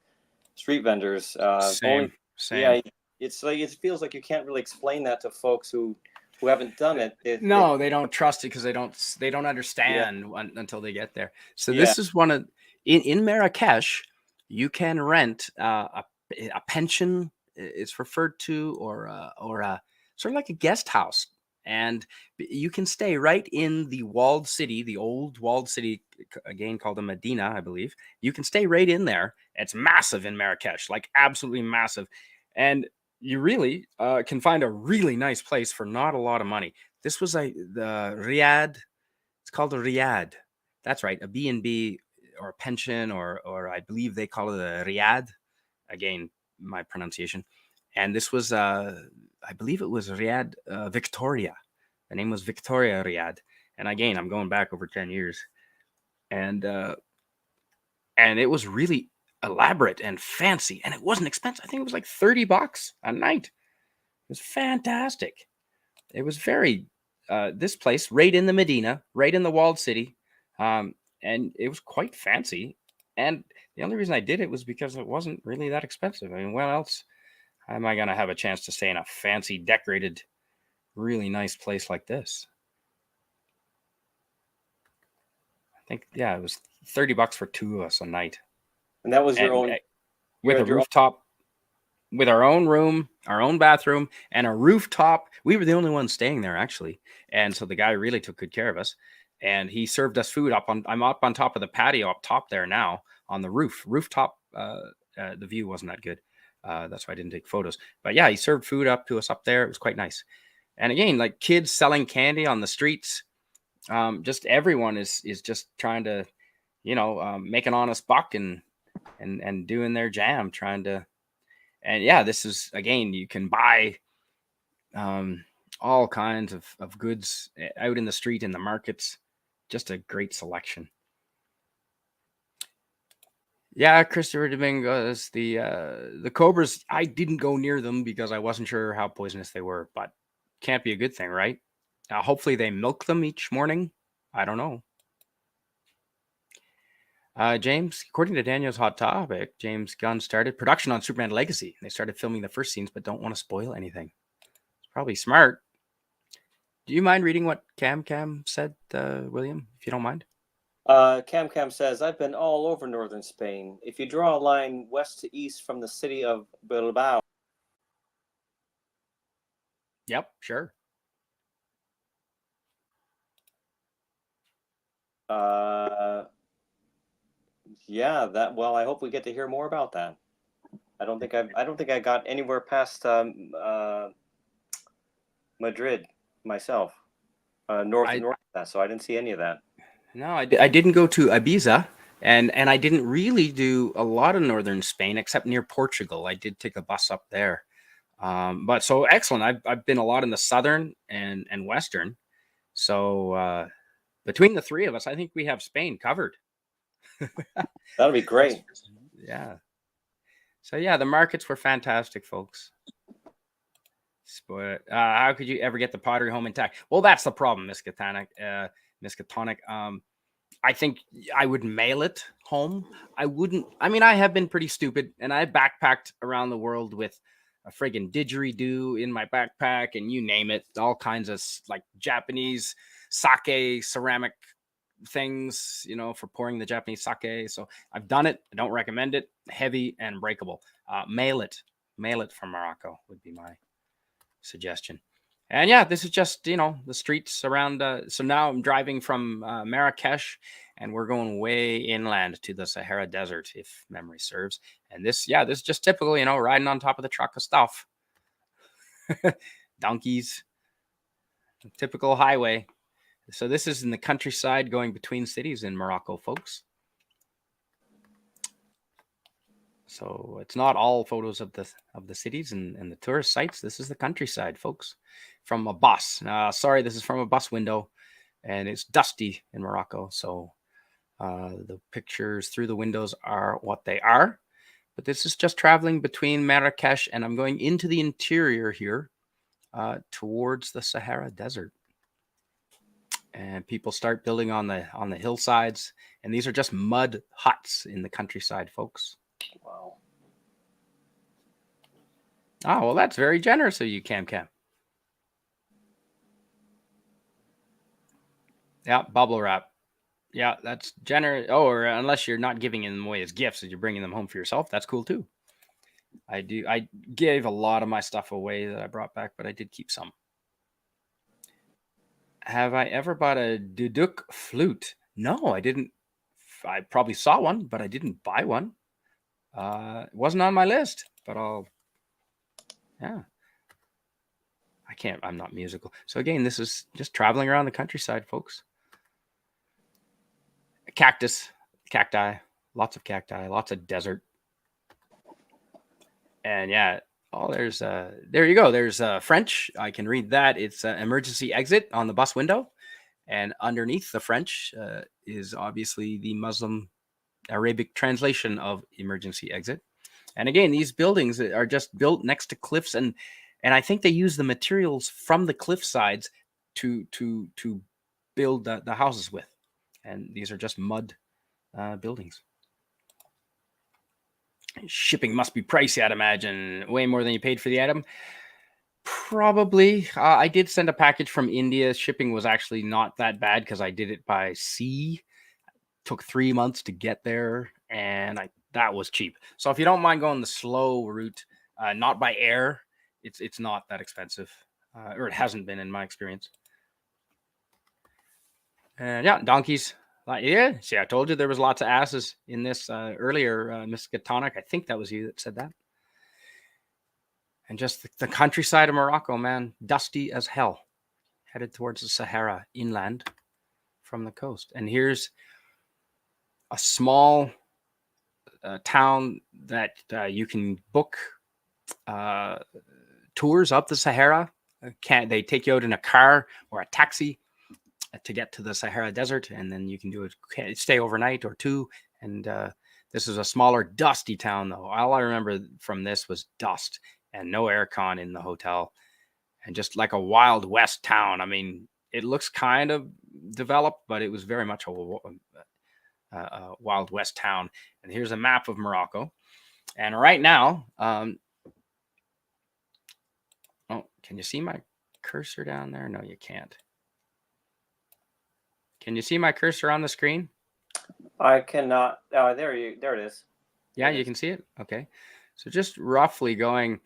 street vendors. Only,
Same.
yeah,
Same.
it's like it feels like you can't really explain that to folks who haven't done it. They
No, they don't trust it because they don't
yeah,
understand until they get there. So
yeah.
this is one of in Marrakesh, you can rent a pension. It's referred to, or sort of like a guest house, and you can stay right in the walled city, the old walled city, again called a Medina, I believe. You can stay right in there. It's massive in Marrakesh, like absolutely massive, and you really can find a really nice place for not a lot of money. This was the Riad. It's called a Riad. That's right, a B&B or a pension, or I believe they call it a Riad. Again, my pronunciation. And this was, I believe it was Riad Victoria. The name was Victoria Riad. And again, I'm going back over 10 years. And it was really elaborate and fancy, and it wasn't expensive. I think it was like $30 a night. It was fantastic. It was very this place right in the Medina, right in the walled city, and it was quite fancy. And the only reason I did it was because it wasn't really that expensive. I mean, what else am I gonna have a chance to stay in a fancy, decorated, really nice place like this? I think, yeah, it was $30 for two of us a night,
And that was your
and
own. You
with a
had your own.
rooftop, with our own room, our own bathroom, and a rooftop. We were the only ones staying there, actually. And so the guy really took good care of us. And he served us food I'm up on top of the patio up top there now on the rooftop. The view wasn't that good. That's why I didn't take photos. But yeah, he served food up to us up there. It was quite nice. And again, like kids selling candy on the streets. Just everyone is just trying to, make an honest buck and doing their jam, trying to. And yeah, this is, again, you can buy um, all kinds of goods out in the street, in the markets. Just a great selection. Yeah, Christopher Dominguez, the cobras. I didn't go near them because I wasn't sure how poisonous they were, but can't be a good thing, right? Hopefully they milk them each morning. I don't know. James, according to Daniel's Hot Topic, James Gunn started production on Superman Legacy. They started filming the first scenes, but don't want to spoil anything. It's probably smart. Do you mind reading what Cam said, William, if you don't mind?
Cam says, I've been all over northern Spain. If you draw a line west to east from the city of Bilbao.
Yep, sure.
Yeah, I hope we get to hear more about that. I don't think I got anywhere past Madrid myself. North
I
of that, so I didn't see any of that.
No, I didn't go to Ibiza, and I didn't really do a lot of northern Spain except near Portugal. I did take a bus up there. But so excellent. I've been a lot in the southern and western. So between the three of us, I think we have Spain covered.
That'll be great.
Yeah. So yeah, the markets were fantastic, folks. But how could you ever get the pottery home intact? Well, that's the problem, Miskatonic. I think I would mail it home. I wouldn't. I mean, I have been pretty stupid, and I backpacked around the world with a friggin' didgeridoo in my backpack, and you name it, all kinds of like Japanese sake ceramic things, for pouring the Japanese sake. So I've done it. I don't recommend it. Heavy and breakable. Mail it from Morocco would be my suggestion. And yeah, this is just, the streets around. So now I'm driving from Marrakesh, and we're going way inland to the Sahara Desert, if memory serves. And this is just typical, riding on top of the truck of stuff. Donkeys, typical highway. So this is in the countryside going between cities in Morocco, folks. So it's not all photos of the cities and the tourist sites. This is the countryside, folks, from a bus. Sorry, this is from a bus window, and it's dusty in Morocco. So the pictures through the windows are what they are. But this is just traveling between Marrakesh, and I'm going into the interior here towards the Sahara Desert. And people start building on the hillsides, and these are just mud huts in the countryside, folks.
Wow.
Oh, well, that's very generous of you, Cam. Yeah, bubble wrap. Yeah, that's generous. Oh, or unless you're not giving them away as gifts, and you're bringing them home for yourself, that's cool too. I gave a lot of my stuff away that I brought back, but I did keep some. Have I ever bought a duduk flute? No, I didn't. I probably saw one, but I didn't buy one. It wasn't on my list, but yeah. I'm not musical. So again, this is just traveling around the countryside, folks. Cacti, lots of cacti, lots of desert. And yeah, there you go. There's French. I can read that. It's emergency exit on the bus window. And underneath the French is obviously the Muslim Arabic translation of emergency exit. And again, these buildings are just built next to cliffs, and I think they use the materials from the cliff sides to build the houses with. And these are just mud buildings. Shipping must be pricey, I'd imagine. Way more than you paid for the item. Probably. I did send a package from India. Shipping was actually not that bad because I did it by sea. Took 3 months to get there, and that was cheap. So if you don't mind going the slow route, not by air, it's not that expensive, or it hasn't been in my experience. And yeah, donkeys. Yeah, see, I told you there was lots of asses in this earlier, Miss Gatonic. I think that was you that said that. And just the countryside of Morocco, man, dusty as hell, headed towards the Sahara inland from the coast. And here's a small town that you can book tours up the Sahara. They take you out in a car or a taxi to get to the Sahara Desert, and then you can stay overnight or two. And this is a smaller, dusty town, though. All I remember from this was dust and no aircon in the hotel, and just like a Wild West town. I mean, it looks kind of developed, but it was very much a Wild West town. And here's a map of Morocco. And right now, oh, can you see my cursor down there? No, you can't. Can you see my cursor on the screen?
I cannot. Oh, there it is.
Yeah, you can see it. Okay, so just roughly going,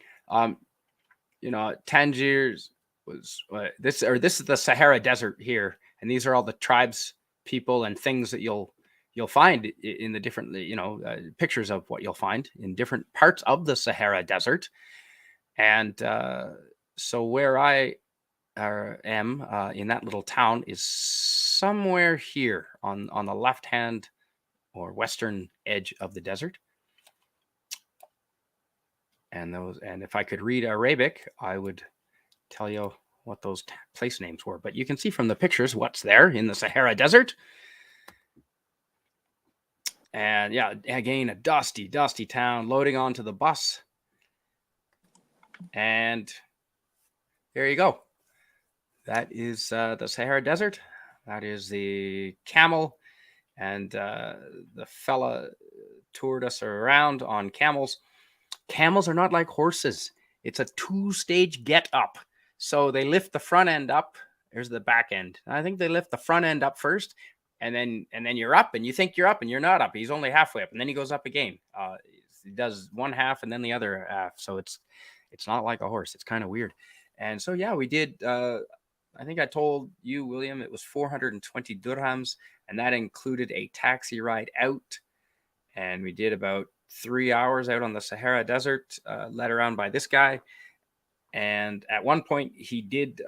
Tangiers was this is the Sahara Desert here, and these are all the tribes, people, and things that you'll find in the different, pictures of what you'll find in different parts of the Sahara Desert. And so where I am in that little town is somewhere here on the left hand or western edge of the desert. And if I could read Arabic, I would tell you what those place names were. But you can see from the pictures what's there in the Sahara Desert. And yeah, again, a dusty town, loading onto the bus. And there you go. That is the Sahara Desert. That is the camel. And the fella toured us around on camels. Camels are not like horses. It's a 2-stage get up. So they lift the front end up. There's the back end. I think they lift the front end up first, and then you're up, and you think you're up, and you're not up. He's only halfway up, and then he goes up again. He does one half and then the other half. So it's not like a horse. It's kind of weird. And so yeah, we did. I think I told you, William, it was 420 dirhams, and that included a taxi ride out. And we did about 3 hours out on the Sahara Desert, led around by this guy. And at one point, he did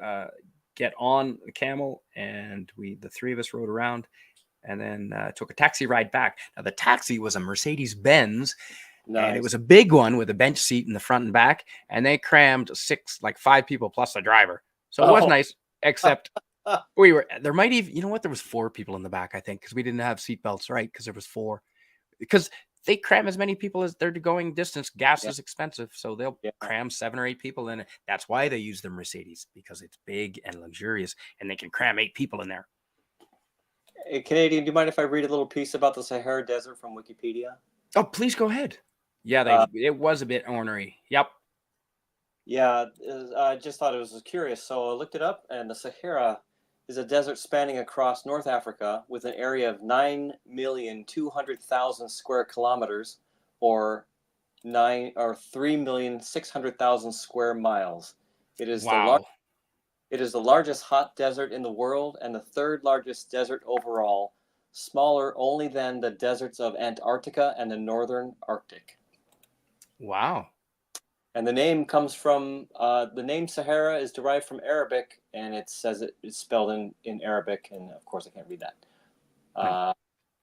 get on the camel, and the three of us rode around, and then took a taxi ride back. Now the taxi was a Mercedes-Benz, and it was a big one with a bench seat in the front and back, and they crammed five people plus the driver. So it was nice, except there might even, there was 4 people in the back, I think, because we didn't have seatbelts, right? Because there was 4. Because they cram as many people as they're going distance. Gas is expensive, so they'll cram 7 or 8 people in it. That's why they use the Mercedes, because it's big and luxurious, and they can cram 8 people in there.
Hey, Canadian, do you mind if I read a little piece about the Sahara Desert from Wikipedia?
Oh, please go ahead. Yeah, it was a bit ornery. Yep.
Yeah, I just thought it was curious, so I looked it up, and the Sahara is a desert spanning across North Africa with an area of 9,200,000 square kilometers, or 3,600,000 square miles. It is it is the largest hot desert in the world and the 3rd largest desert overall, smaller only than the deserts of Antarctica and the northern Arctic.
Wow.
And the name comes from, the name Sahara is derived from Arabic, and it says it's spelled in Arabic, and of course I can't read that.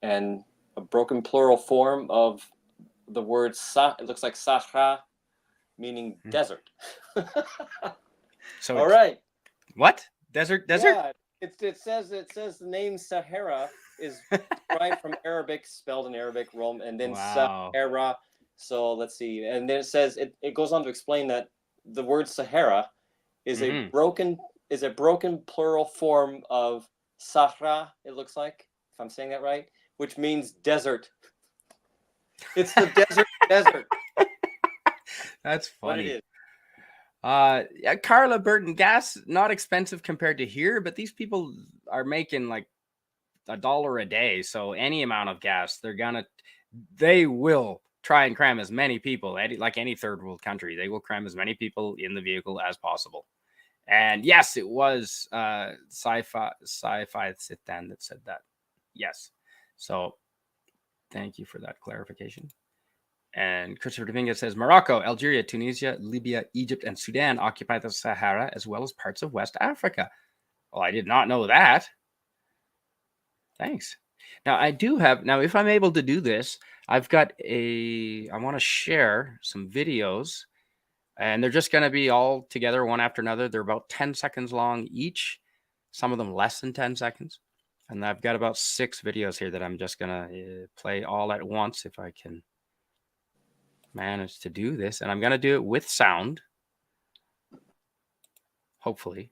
And a broken plural form of the word it looks like Sahara, meaning desert.
So
all right.
What? Desert?
Yeah, it says the name Sahara is derived from Arabic, spelled in Arabic, Rome, and then Sahara. So let's see, and then it says it goes on to explain that the word Sahara is a broken plural form of Sahara. It looks like, if I'm saying that right, which means desert. It's the desert.
That's funny.
What it is.
Carla Burton, gas not expensive compared to here, but these people are making like $1 a day, so any amount of gas they will try and cram as many people, like any third world country. They will cram as many people in the vehicle as possible. And yes, it was sci-fi Sitan that said that. Yes. So thank you for that clarification. And Christopher Dominguez says Morocco, Algeria, Tunisia, Libya, Egypt, and Sudan occupy the Sahara as well as parts of West Africa. Well, I did not know that. Thanks. Now, if I'm able to do this, I want to share some videos, and they're just going to be all together one after another. They're about 10 seconds long each, some of them less than 10 seconds. And I've got about 6 videos here that I'm just going to play all at once if I can manage to do this. And I'm going to do it with sound, hopefully.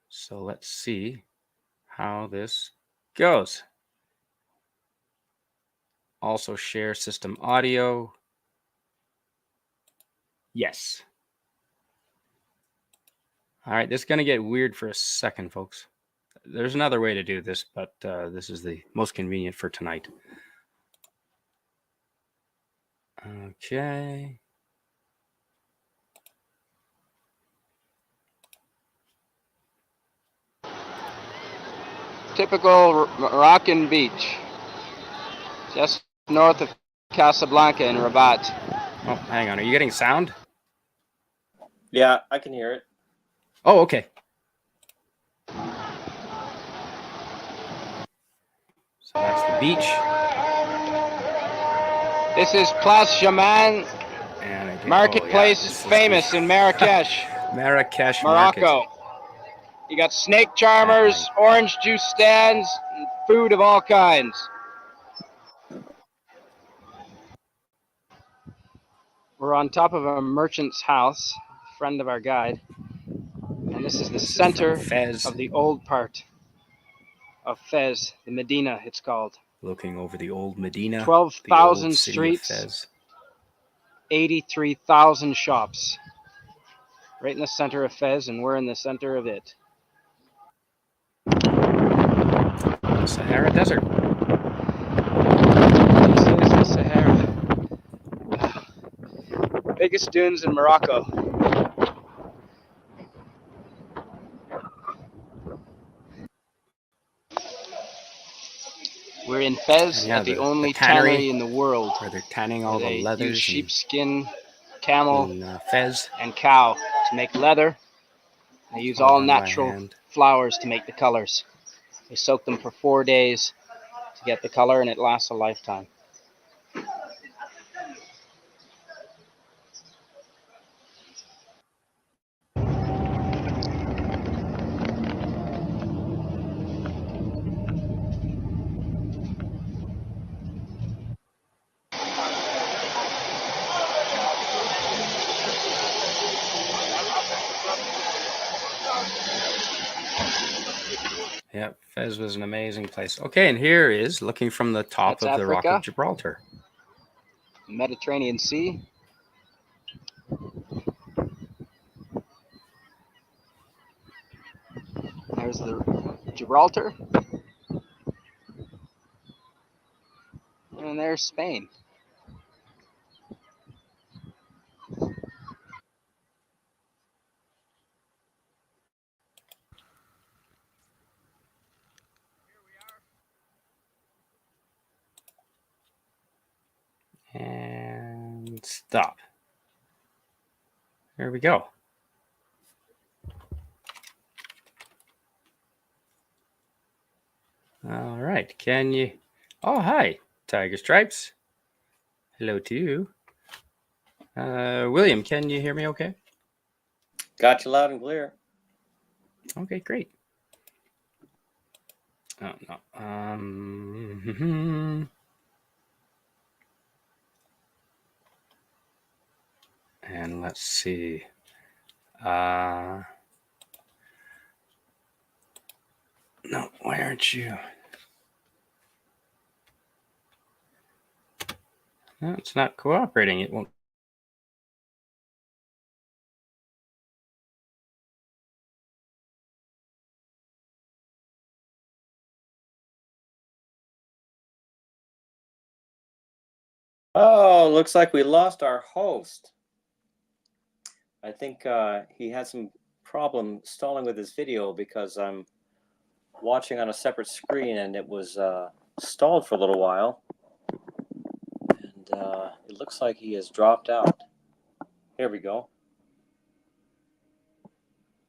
So let's see how this goes. Also share system audio. Yes. All right, this is going to get weird for a second, folks. There's another way to do this, but this is the most convenient for tonight. Okay. Typical Moroccan beach, just north of Casablanca in Rabat. Oh, hang on. Are you getting sound?
Yeah, I can hear it.
Oh, okay. So that's the beach. This is Place Jaman Marketplace, famous in Marrakesh. Marrakesh, Morocco. You got snake charmers, orange juice stands, and food of all kinds. We're on top of a merchant's house, a friend of our guide. And this is the center of the old part of Fez, the Medina, it's called. Looking over the old Medina. 12,000 streets, 83,000 shops. Right in the center of Fez, and we're in the center of it. The Sahara Desert. This is the Sahara. Biggest dunes in Morocco. We're in Fez at the only tannery in the world where they're tanning all the leathers. Use sheepskin, camel, Fez, and cow to make leather.
They use
All
all
done by
natural
hand.
flowers to make the colors. They soak them for 4 days to get the color, and it lasts a lifetime.
Yeah, Fez was an amazing place. Okay, and here is looking from the top
That's
of the Rock
Africa.
of Gibraltar.
Mediterranean Sea. There's the Gibraltar. And there's Spain.
And stop. There we go. All right. Can you? Oh, hi, Tiger Stripes. Hello to you. William, can you hear me okay?
Got you loud and clear.
Okay, great. Oh, no. And let's see. No, why aren't you? No, it's not cooperating. It won't.
Oh, looks like we lost our host. I think he had some problem stalling with his video because I'm watching on a separate screen and it was stalled for a little while. And it looks like he has dropped out. Here we go.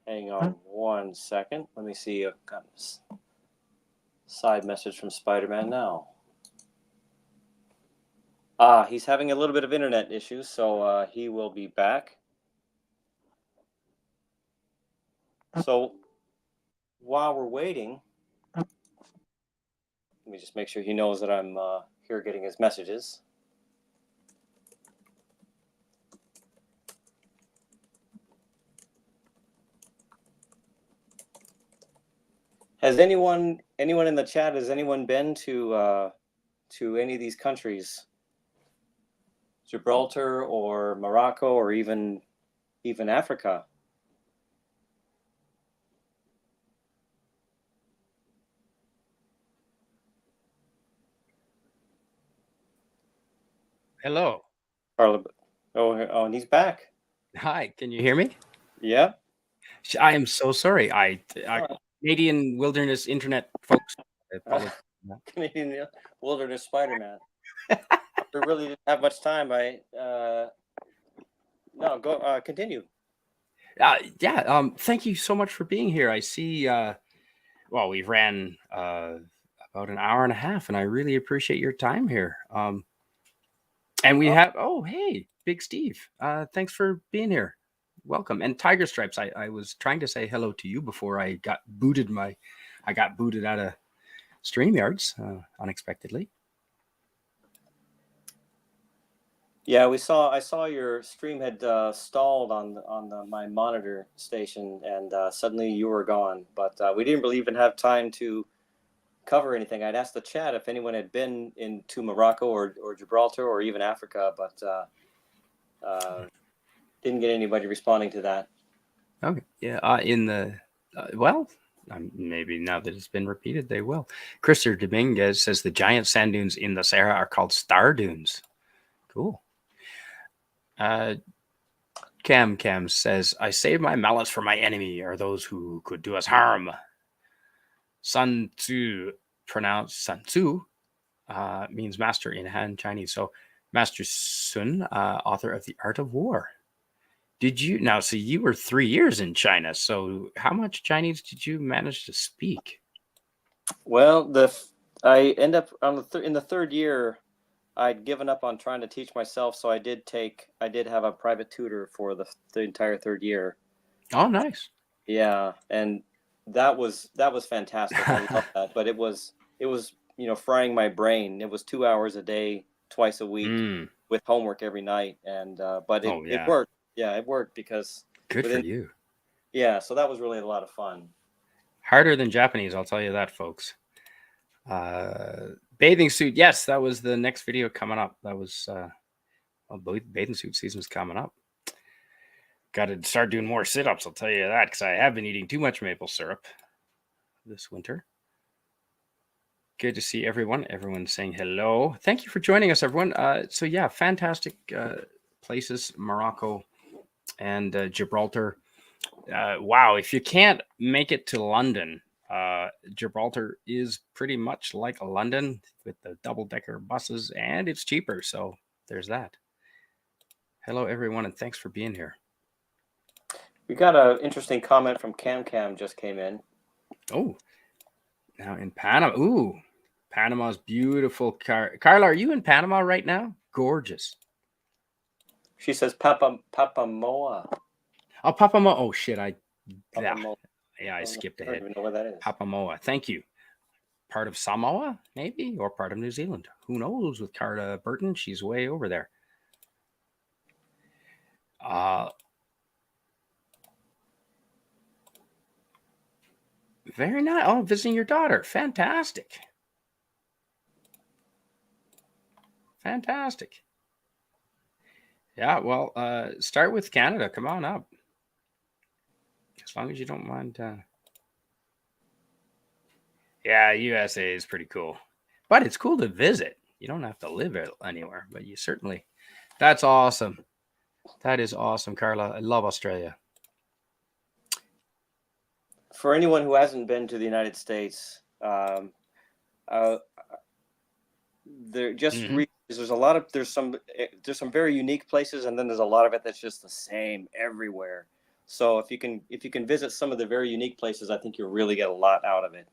Hang on 1 second. Let me see. I've got a side message from Spider-Man now. He's having a little bit of internet issues, so he will be back. So while we're waiting, let me just make sure he knows that I'm here getting his messages. Has anyone in the chat, has anyone been to any of these countries? Gibraltar or Morocco or even Africa?
Hello.
Oh, and he's back.
Hi. Can you hear me?
Yeah.
I am so sorry. Canadian Wilderness Internet folks. I apologize.
Canadian Wilderness Spider-Man. We really didn't have much time. No, go continue.
Yeah. Thank you so much for being here. I see. Well, we've ran about an hour and a half, and I really appreciate your time here. And we have. Oh, hey, Big Steve. Thanks for being here. Welcome. And Tiger Stripes. I was trying to say hello to you before I got booted. I got booted out of StreamYards unexpectedly.
Yeah, I saw your stream had stalled on my monitor station, and suddenly you were gone. But we didn't really even have time to cover anything. I'd asked the chat if anyone had been into Morocco or Gibraltar or even Africa, but didn't get anybody responding to that.
Okay. Yeah. Maybe now that it's been repeated, they will. Christopher Dominguez says the giant sand dunes in the Sahara are called star dunes. Cool. Cam says, I save my malice for my enemy, or those who could do us harm. Sun Tzu, pronounced Sun Tzu, means master in Han Chinese. So, Master Sun, author of The Art of War. Did you now? So you were 3 years in China. So how much Chinese did you manage to speak?
Well, I end up on in the third year. I'd given up on trying to teach myself, so I did have a private tutor for the entire third year.
Oh, nice.
Yeah, and that was fantastic. I love that, but it was frying my brain. It was 2 hours a day, twice a week,
Mm.
with homework every night, and but it
Oh, yeah.
worked. Yeah, it worked because
Good for you.
Yeah, so that was really a lot of fun.
Harder than Japanese, I'll tell you that, folks. Bathing suit. Yes, that was the next video coming up. That was bathing suit season's coming up. Got to start doing more sit-ups, I'll tell you that, because I have been eating too much maple syrup this winter. Good to see everyone. Everyone's saying hello. Thank you for joining us, everyone. So yeah, fantastic places, Morocco and Gibraltar. Wow, if you can't make it to London, Gibraltar is pretty much like London with the double-decker buses, and it's cheaper. So there's that. Hello, everyone, and thanks for being here.
We got an interesting comment from Cam just came in.
Oh, now in Panama. Ooh, Panama's beautiful. Carla, are you in Panama right now? Gorgeous.
She says Papamoa.
Oh, Papamoa. Oh, shit.
Papamoa.
Yeah, I skipped ahead.
I don't even know what that is.
Papamoa. Thank you. Part of Samoa, maybe, or part of New Zealand. Who knows with Carla Burton? She's way over there. Very nice. Oh, visiting your daughter. Fantastic. Fantastic. Yeah, well, start with Canada. Come on up. As long as you don't mind. Yeah, USA is pretty cool. But it's cool to visit. You don't have to live anywhere, but you certainly. That's awesome. That is awesome, Carla. I love Australia.
For anyone who hasn't been to the United States, there's some very unique places, and then there's a lot of it that's just the same everywhere. So if you can visit some of the very unique places, I think you'll really get a lot out of it.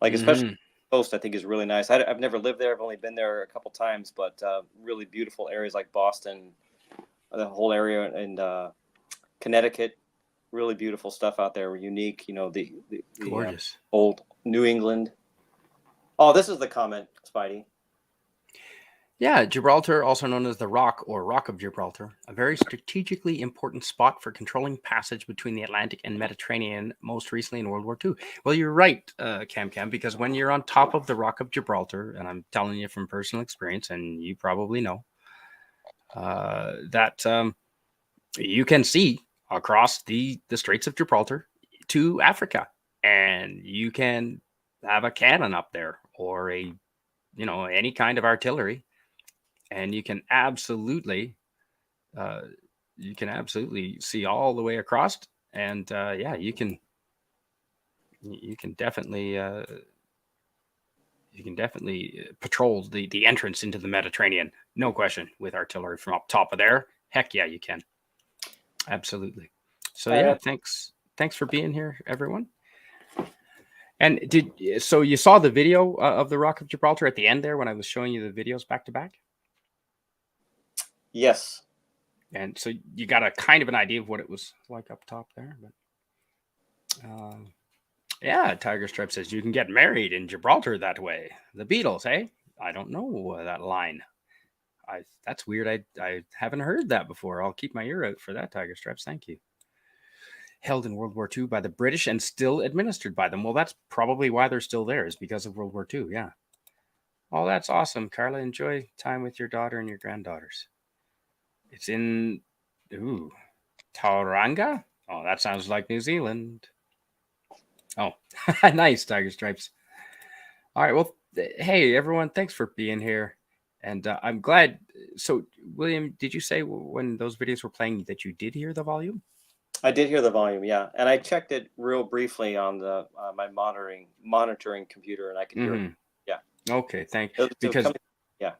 Like especially the coast, I think is really nice. I've never lived there. I've only been there a couple times, but really beautiful areas like Boston, the whole area in Connecticut, really beautiful stuff out there. Unique, the
gorgeous
old New England. Oh, this is the comment, Spidey.
Yeah, Gibraltar, also known as the Rock or Rock of Gibraltar, a very strategically important spot for controlling passage between the Atlantic and Mediterranean, most recently in World War II. Well, you're right, Cam, because when you're on top of the Rock of Gibraltar, and I'm telling you from personal experience, and you probably know, that you can see across the Straits of Gibraltar to Africa, and you can have a cannon up there or any kind of artillery. And you can absolutely see all the way across, and you can definitely patrol the entrance into the Mediterranean, no question, with artillery from up top of there. Heck yeah, you can. Absolutely. So yeah, thanks for being here, everyone. And so you saw the video of the Rock of Gibraltar at the end there when I was showing you the videos back to back?
Yes.
And so you got a kind of an idea of what it was like up top there. But yeah, Tiger Stripe says you can get married in Gibraltar that way. The Beatles, hey? I don't know that line. That's weird. I haven't heard that before. I'll keep my ear out for that, Tiger Stripes. Thank you. Held in World War II by the British and still administered by them. Well, that's probably why they're still there, is because of World War II. Yeah. Oh, that's awesome, Carla. Enjoy time with your daughter and your granddaughters. It's in Tauranga. Oh, that sounds like New Zealand. Oh, nice, Tiger Stripes. All right. Well, hey, everyone. Thanks for being here. And I'm glad. So, William, did you say when those videos were playing that you did hear the volume?
I did hear the volume, yeah. And I checked it real briefly on the my monitoring computer, and I could hear it. Yeah.
Okay, thank you. Because
yeah.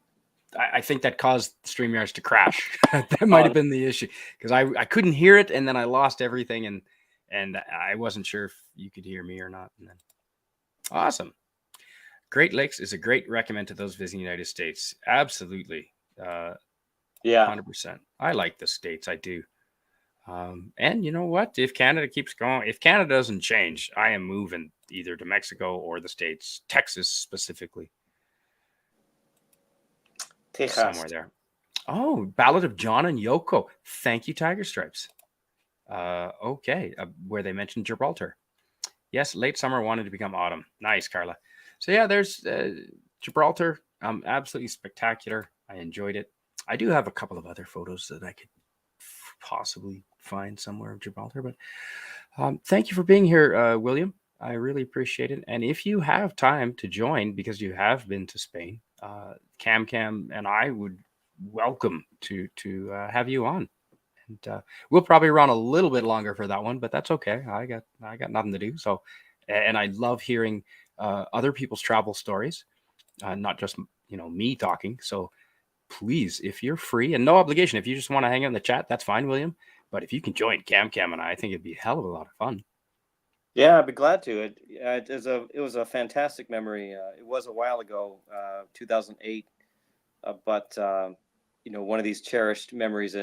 I think that caused StreamYards to crash. That might have been the issue, because I couldn't hear it, and then I lost everything, and I wasn't sure if you could hear me or not. And then, awesome. Great Lakes is a great recommend to those visiting the United States. Absolutely.
Yeah.
100%. I like the States. I do. And you know what? If Canada keeps going, if Canada doesn't change, I am moving either to Mexico or the States, Texas specifically.
Texas.
Somewhere there. Oh, Ballad of John and Yoko. Thank you, Tiger Stripes. Okay. Where they mentioned Gibraltar. Yes, late summer wanted to become autumn. Nice, Carla. So yeah, there's Gibraltar. Absolutely spectacular. I enjoyed it. I do have a couple of other photos that I could possibly find somewhere of Gibraltar, but thank you for being here, William. I really appreciate it. And if you have time to join, because you have been to Spain, Cam and I would welcome to have you on. And we'll probably run a little bit longer for that one, but that's okay. I got nothing to do. So, and I love hearing other people's travel stories, not just me talking. So please, if you're free and no obligation, if you just want to hang out in the chat, that's fine, William. But if you can join Cam and I think it'd be a hell of a lot of fun.
Yeah, I'd be glad to. It was a fantastic memory. It was a while ago, 2008, but one of these cherished memories.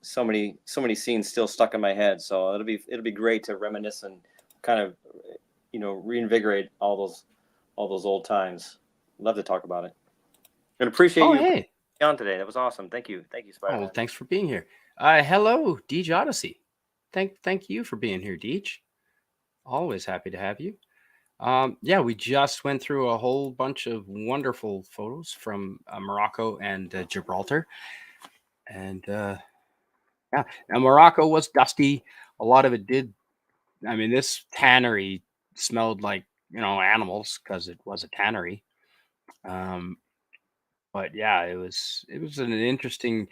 So many scenes still stuck in my head. So it'll be great to reminisce and kind of reinvigorate all those old times. Love to talk about it. And appreciate you
Hey.
on today. That was awesome. Thank you, Spider-Man.
Oh, thanks for being here. Hello, Deej Odyssey. Thank you for being here, Deej. Always happy to have you. Yeah, we just went through a whole bunch of wonderful photos from Morocco and Gibraltar. And yeah, now Morocco was dusty. A lot of it did. I mean, this tannery smelled like, animals because it was a tannery. But yeah, it was an interesting.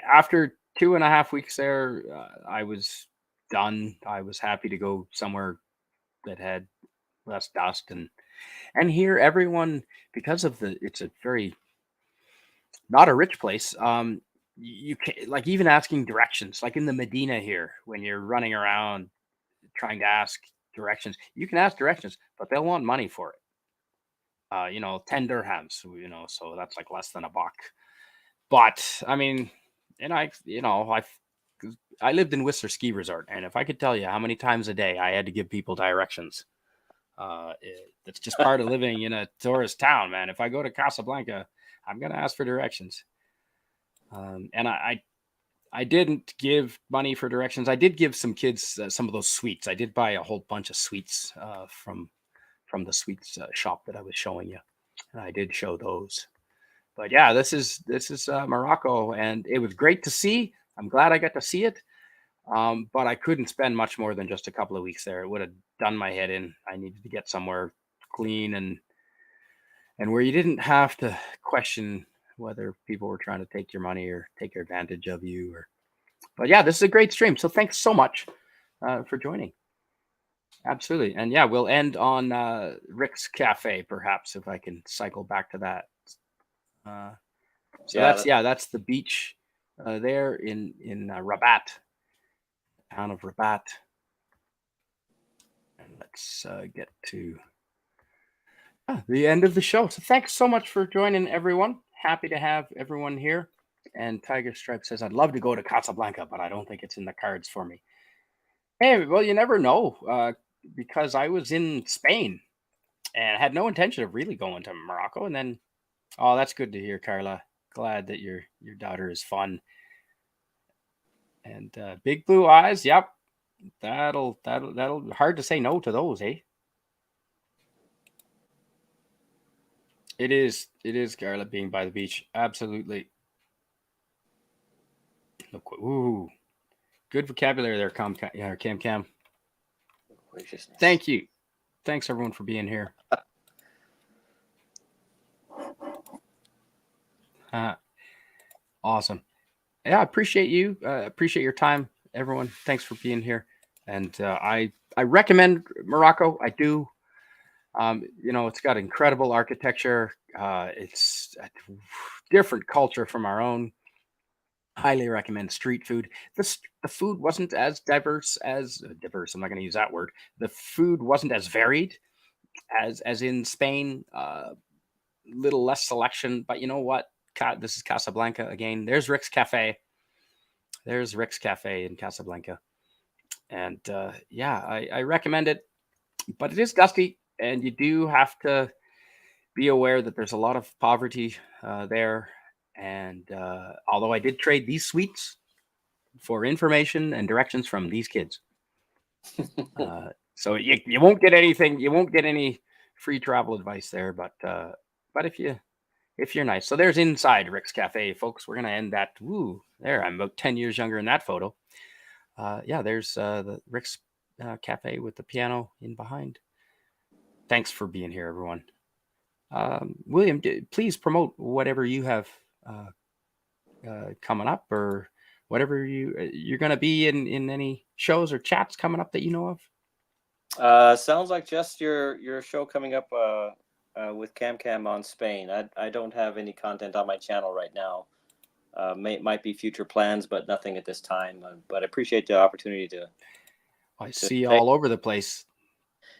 After 2.5 weeks there, I was done. I was happy to go somewhere that had less dust, and here everyone, because of it's a very not a rich place. You can, like, even asking directions, like in the Medina here, when you're running around trying to ask directions, you can ask directions, but they'll want money for it. 10 dirhams, so that's like less than $1. But I mean, and I lived in Whistler Ski Resort, and if I could tell you how many times a day I had to give people directions, that's just part of living in a tourist town, man. If I go to Casablanca, I'm gonna ask for directions. And I didn't give money for directions. I did give some kids some of those sweets. I did buy a whole bunch of sweets from the sweets shop that I was showing you, and I did show those. But yeah, this is Morocco, and it was great to see. I'm glad I got to see it. But I couldn't spend much more than just a couple of weeks there. It would have done my head in. I needed to get somewhere clean and where you didn't have to question whether people were trying to take your money or take advantage of you. But yeah, this is a great stream. So thanks so much for joining. Absolutely. And yeah, we'll end on Rick's Cafe, perhaps, if I can cycle back to that. That's the beach there in Rabat, town of Rabat. And let's get to the end of the show. So thanks so much for joining, everyone. Happy to have everyone here. And Tiger Stripe says, I'd love to go to Casablanca, but I don't think it's in the cards for me. Hey, well, you never know, because I was in Spain and had no intention of really going to Morocco. And then, oh, that's good to hear, Carla. Glad that your daughter is fun. And big blue eyes, yep. That'll hard to say no to those, eh? It is, Carla, being by the beach. Absolutely. Look, ooh, good vocabulary there, Cam. Thank you. Thanks, everyone, for being here. Awesome. Yeah, I appreciate you. Appreciate your time, everyone. Thanks for being here. And I recommend Morocco. I do. It's got incredible architecture. It's different culture from our own. Highly recommend street food. The food wasn't as diverse. I'm not going to use that word. The food wasn't as varied as in Spain. Little less selection, but you know what? This is Casablanca again. There's Rick's Cafe. There's Rick's Cafe in Casablanca, and yeah, I recommend it. But it is dusty, and you do have to be aware that there's a lot of poverty there. And although I did trade these sweets for information and directions from these kids, so you won't get anything. You won't get any free travel advice there. But if you're nice, so there's inside Rick's Cafe, folks. We're gonna end that. Woo, there. I'm about 10 years younger in that photo. Yeah, there's the Rick's Cafe with the piano in behind. Thanks for being here, everyone. William, please promote whatever you have coming up, or whatever you're going to be in any shows or chats coming up that you know of.
Sounds like just your show coming up with Cam on Spain. I don't have any content on my channel right now. Might be future plans, but nothing at this time. But I appreciate the opportunity to.
I see you all over the place.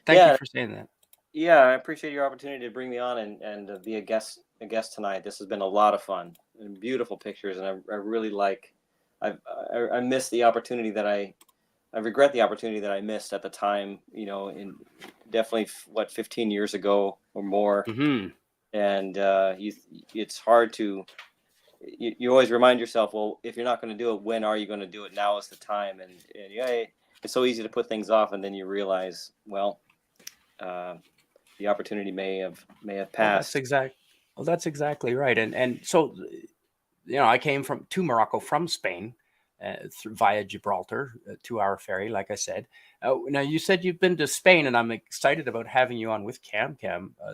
Thank you for saying that.
Yeah, I appreciate your opportunity to bring me on and be a guest tonight. This has been a lot of fun and beautiful pictures, and I really like. I miss the opportunity that I regret the opportunity that I missed at the time. You know, in definitely 15 years ago or more.
Mm-hmm.
And it's hard to. You always remind yourself, well, if you're not going to do it, when are you going to do it? Now is the time, and yeah, it's so easy to put things off, and then you realize, well. The opportunity may have passed.
That's exactly right. And so, I came to Morocco from Spain via Gibraltar, a 2-hour ferry, like I said. Now you said you've been to Spain, and I'm excited about having you on with Cam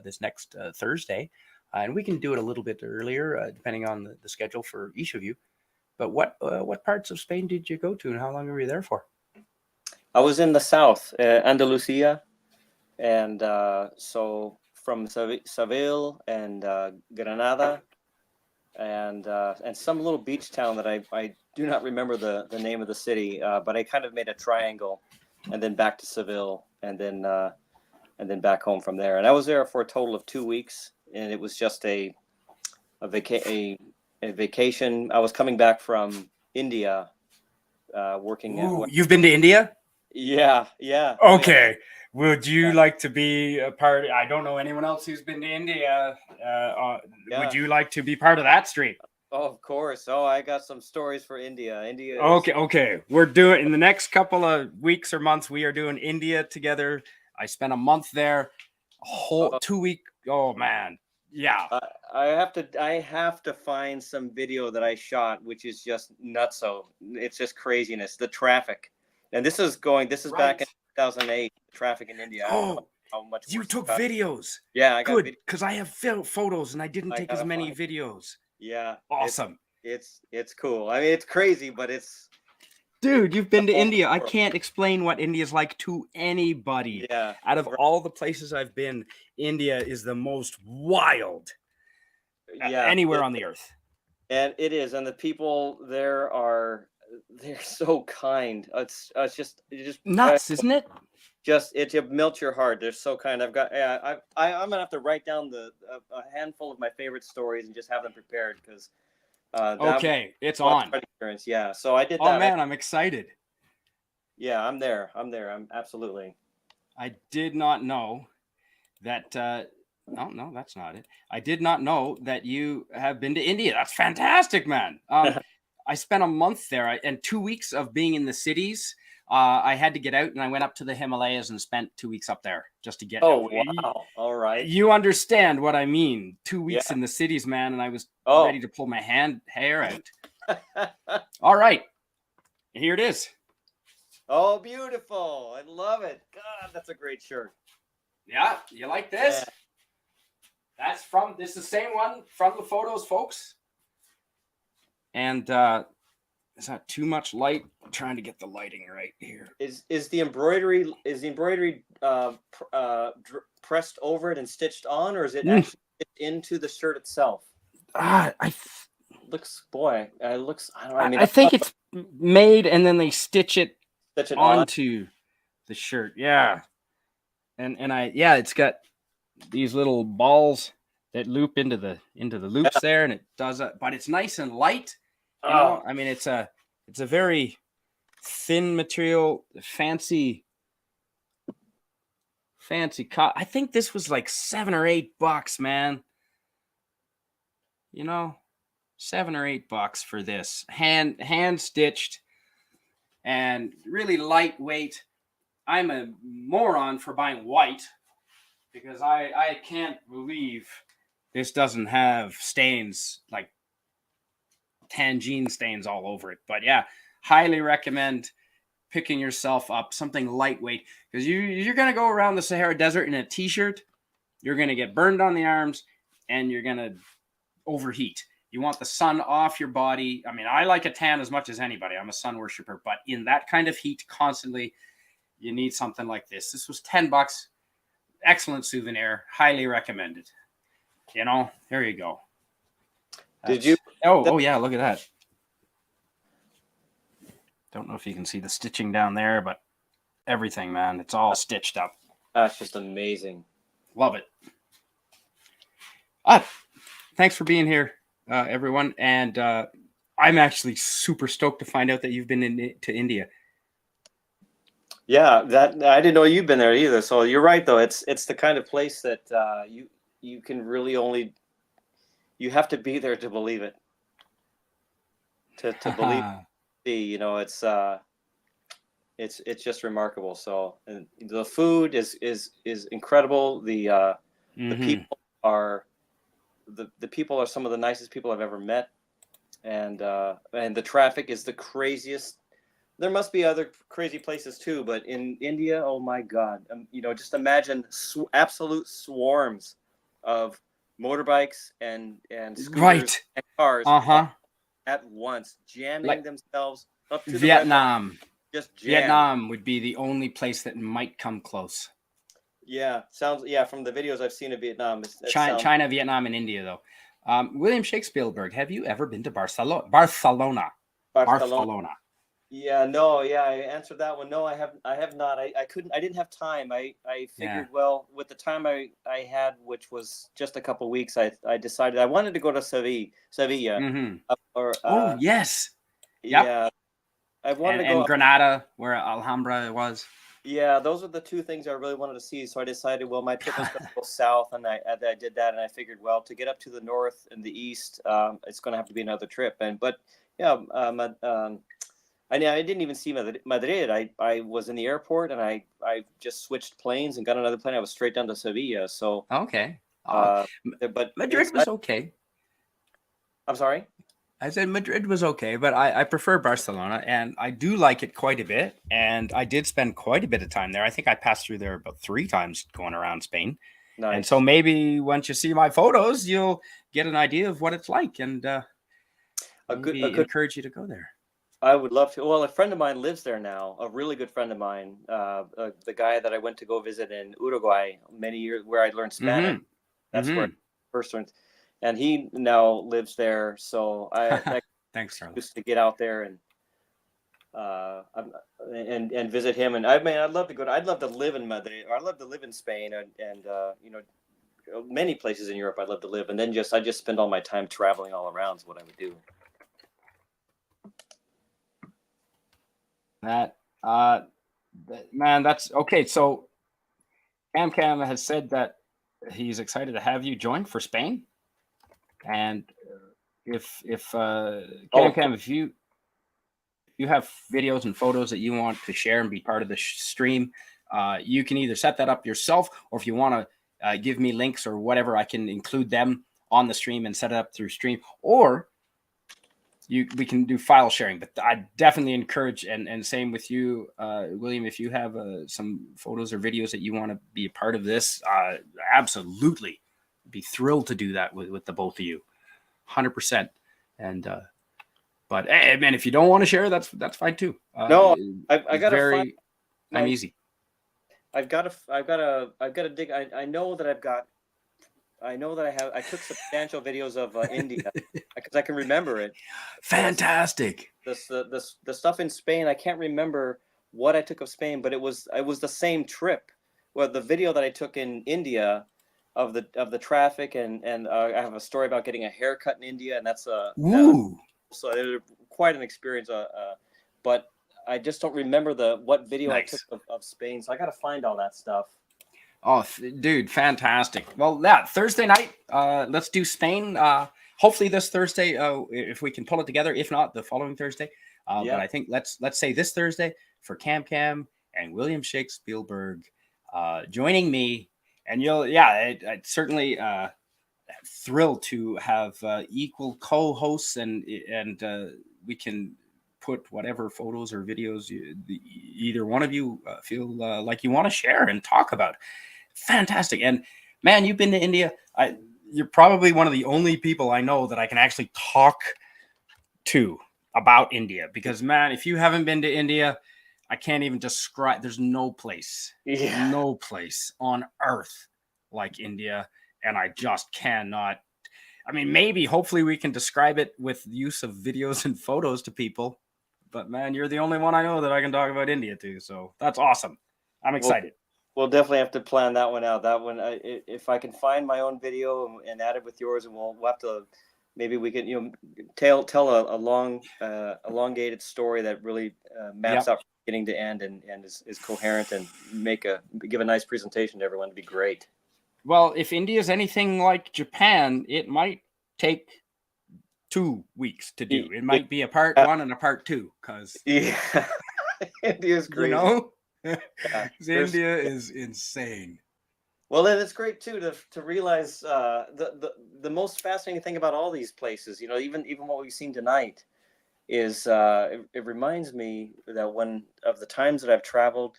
this next Thursday, and we can do it a little bit earlier, depending on the schedule for each of you. But what parts of Spain did you go to, and how long were you there for?
I was in the south, Andalusia. And so from Seville and Granada and some little beach town that I do not remember the name of the city, but I kind of made a triangle, and then back to Seville, and then back home from there. And I was there for a total of 2 weeks, and it was just a vacation. I was coming back from India, working.
Ooh, you've been to India?
Yeah.
Okay. Yeah. Would you like to be a part? I don't know anyone else who's been to India. Would you like to be part of that stream?
Oh, of course. Oh, I got some stories for India.
Okay. We're doing in the next couple of weeks or months. We are doing India together. I spent a month there, a whole 2 week. Oh man, yeah.
I have to find some video that I shot, which is just nutso. It's just craziness. The traffic, and this is back in 2008. Traffic in India.
Oh, how much you took videos?
Yeah, I got
good, because I have photos and I didn't take as many videos.
Yeah,
awesome.
It's cool. I mean, it's crazy, but it's.
Dude, you've been to India. I can't explain what India is like to anybody.
Yeah.
Out of all the places I've been, India is the most wild. Yeah. Anywhere on the earth.
And it is, and the people there they're so kind. It's just
nuts, isn't it?
It melts your heart. They're so kind. I'm gonna have to write down a handful of my favorite stories and just have them prepared because.
Okay, it's on.
Experience. Yeah, so I did that.
Oh man, I'm excited.
Yeah, I'm there. I'm absolutely.
I did not know that. No, that's not it. I did not know that you have been to India. That's fantastic, man. I spent a month there and 2 weeks of being in the cities. I had to get out, and I went up to the Himalayas and spent 2 weeks up there just to get.
Oh, wow. All right.
You understand what I mean. 2 weeks in the cities, man, and I was ready to pull my hair out. All right. Here it is.
Oh, beautiful. I love it. God, that's a great shirt.
Yeah, you like this? Yeah. This is the same one from the photos, folks. And is that too much light? I'm trying to get the lighting right here.
Is the embroidery pressed over it and stitched on, or is it actually into the shirt itself? Looks, boy, it looks. I don't. I mean,
I think it's made and then they stitch it
such an odd.
onto the shirt. Yeah, and it's got these little balls that loop into the loops there, and it does it. But it's nice and light. You know, I mean, it's a very thin material, fancy I think this was like $7 or $8, man. You know, $7 or $8 for this hand stitched and really lightweight. I'm a moron for buying white because I can't believe this doesn't have stains, like tangine stains all over it. But yeah, highly recommend picking yourself up something lightweight, because you're going to go around the Sahara Desert in a t-shirt. You're going to get burned on the arms and you're going to overheat. You want the sun off your body. I mean, I like a tan as much as anybody. I'm a sun worshiper, but in that kind of heat constantly, you need something like this. This was $10. Excellent souvenir. Highly recommended. You know, there you go.
Did you?
Oh yeah, look at that. Don't know if you can see the stitching down there, but everything, man, it's all stitched up.
That's just amazing.
Love it. Thanks for being here, everyone. And I'm actually super stoked to find out that you've been to India.
Yeah, that I didn't know you've been there either. So you're right, though. It's the kind of place that you can really only, you have to be there to believe it. To believe. You know, it's just remarkable. So, and the food is incredible. The people are the people are some of the nicest people I've ever met, and the traffic is the craziest. There must be other crazy places too, but in India, oh my God, you know, just imagine absolute swarms of motorbikes and scooters and cars. At once, jamming themselves up to
Vietnam.
Just jam.
Vietnam would be the only place that might come close.
Yeah, from the videos I've seen of Vietnam.
China, Vietnam, and India, though. William Shakespielberg, have you ever been to Barcelona?
Yeah, no, yeah, I answered that one. No, I have not. I didn't have time. I figured, well, with the time I had, which was just a couple of weeks, I decided I wanted to go to Sevilla.
Mm-hmm. Yes.
Yep. Yeah. I wanted to go
and Granada, where Alhambra was.
Yeah, those are the two things I really wanted to see. So I decided, well, my trip was going to go south, and I did that, and I figured, well, to get up to the north and the east, it's going to have to be another trip. I didn't even see Madrid. I was in the airport, and I just switched planes and got another plane. I was straight down to Sevilla. So
okay,
but
Madrid was okay.
I'm sorry.
I said Madrid was okay, but I prefer Barcelona, and I do like it quite a bit. And I did spend quite a bit of time there. I think I passed through there about 3 times going around Spain. Nice. And so maybe once you see my photos, you'll get an idea of what it's like, and encourage you to go there.
I would love to. Well, a friend of mine lives there now, a really good friend of mine, the guy that I went to go visit in Uruguay many years, where I learned Spanish. Mm-hmm. That's where I first learned. And he now lives there. So I
thanks, Charlie.
Just to get out there and visit him. And I'd love to go. I'd love to live in Madrid, or I'd love to live in Spain, and you know, many places in Europe I'd love to live. And then I just spend all my time traveling all around is what I would do.
That man, that's okay. So Cam has said that he's excited to have you join for Spain. And if Cam, if you have videos and photos that you want to share and be part of the stream, you can either set that up yourself, or if you want to give me links or whatever, I can include them on the stream and set it up through stream, or we can do file sharing. But I definitely encourage, and same with you, William, if you have some photos or videos that you want to be a part of this, absolutely be thrilled to do that with the both of you, 100%. And but hey, man, if you don't want to share, that's fine too.
No, I got
I'm easy.
I've got to dig. I know that I've got I know that I took substantial videos of India because I can remember it.
Fantastic.
The stuff in Spain, I can't remember what I took of Spain, but it was the same trip. Well, the video that I took in India of the traffic and I have a story about getting a haircut in India, and that's
Woo.
so it was quite an experience. But I just don't remember what video I took of Spain, so I got to find all that stuff.
Oh, dude, fantastic. Well, yeah, Thursday night, let's do Spain. Hopefully this Thursday, if we can pull it together. If not, the following Thursday. But I think let's say this Thursday for Cam and William Shakespielberg joining me. And I'd certainly thrilled to have equal co-hosts, and we can put whatever photos or videos either one of you feel like you want to share and talk about. Fantastic. And man, you've been to India. You're probably one of the only people I know that I can actually talk to about India, because man, if you haven't been to India, I can't even describe. There's no place on earth like India. And I just cannot. I mean, maybe hopefully we can describe it with the use of videos and photos to people. But man, you're the only one I know that I can talk about India to. So that's awesome. I'm excited.
We'll definitely have to plan that one out. That one, if I can find my own video and add it with yours, and we'll have to, maybe we can, tell a long, elongated story that really maps out from beginning to end and is coherent, and give a nice presentation to everyone. It'd be great.
Well, if India is anything like Japan, it might take 2 weeks to do. It might be a part 1 and a part 2, because
India's great.
India is insane.
Well, then it's great too to realize the most fascinating thing about all these places, even what we've seen tonight, is it reminds me that one of the times that I've traveled,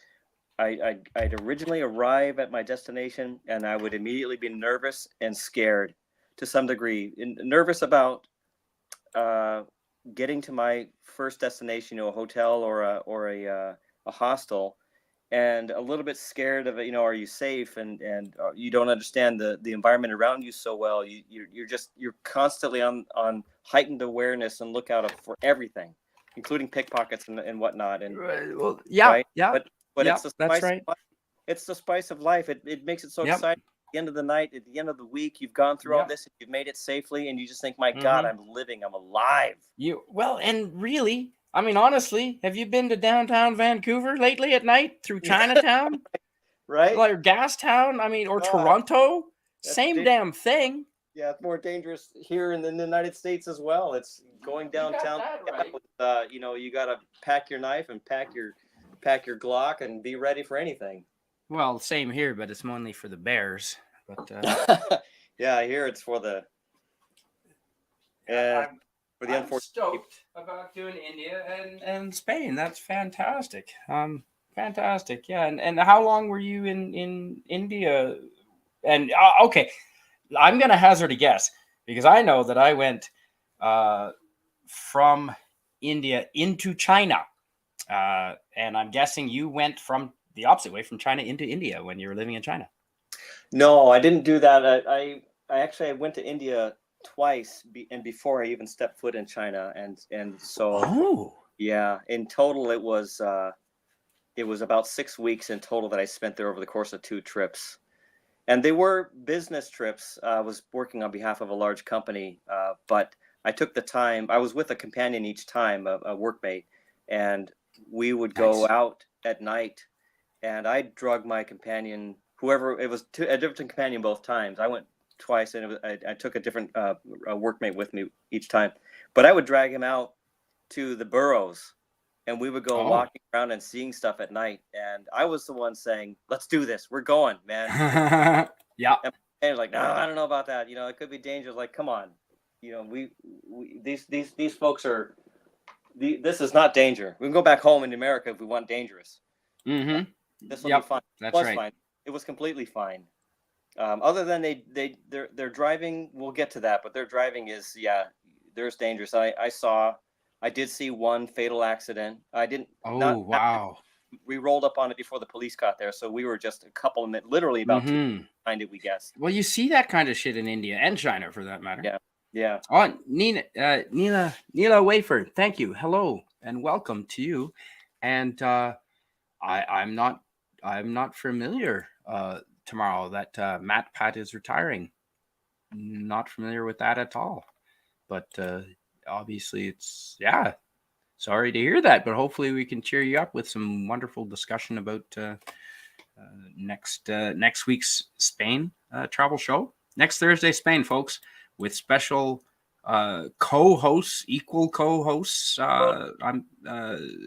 I'd originally arrive at my destination and I would immediately be nervous and scared to some degree, nervous about getting to my first destination, a hotel or a hostel, and a little bit scared of it. Are you safe? And you don't understand the environment around you so well. You're constantly on heightened awareness and lookout for everything, including pickpockets and whatnot. And right? But it's the spice.
That's right.
It's the spice of life. It makes it so exciting. At the end of the night, at the end of the week, you've gone through all this, and you've made it safely, and you just think, my God, I'm living, I'm alive.
And really, I mean, honestly, have you been to downtown Vancouver lately at night through Chinatown?
Right?
Like Gastown, or Toronto? Same damn thing.
Yeah, it's more dangerous here in the United States as well. It's going downtown. Right. You got to pack your knife and pack your Glock and be ready for anything.
Well, same here, but it's mainly for the bears. But
yeah, I hear it's for the
I'm stoked about doing India and Spain. That's fantastic. Fantastic. Yeah. And how long were you in India? And okay, I'm gonna hazard a guess, because I know that I went from India into China, and I'm guessing you went from the opposite way, from China into India when you were living in China.
No, I didn't do that. I actually went to India twice, and before I even stepped foot in China, and so yeah, in total it was about 6 weeks in total that I spent there over the course of 2 trips, and they were business trips. I was working on behalf of a large company, but I took the time. I was with a companion each time, a workmate, and we would go out at night, and I drug my companion, whoever it was, a different companion both times. I went twice, and I took a different workmate with me each time, but I would drag him out to the boroughs, and we would go walking around and seeing stuff at night, and I was the one saying, let's do this, we're going, man.
Yeah.
And like, no, I don't know about that, it could be dangerous. Like, come on, these folks are, this is not danger. We can go back home in America if we want dangerous. This will be fine.
That's right.
Fine. It was completely fine. Other than their driving, we'll get to that, but their driving is, there's dangerous. I did see one fatal accident. I didn't.
Wow.
we rolled up on it before the police got there, so we were just a couple of minutes, literally about 2
Mhm.
behind it, we guessed.
Well, you see that kind of shit in India and China, for that matter.
Yeah, yeah.
Oh, Neela Wafer, thank you. Hello and welcome to you. And I'm not familiar. Tomorrow that Matt Pat is retiring. Not familiar with that at all. But obviously, it's sorry to hear that. But hopefully, we can cheer you up with some wonderful discussion about next week's Spain travel show. Next Thursday, Spain, folks, with special co-hosts, equal co-hosts. I'm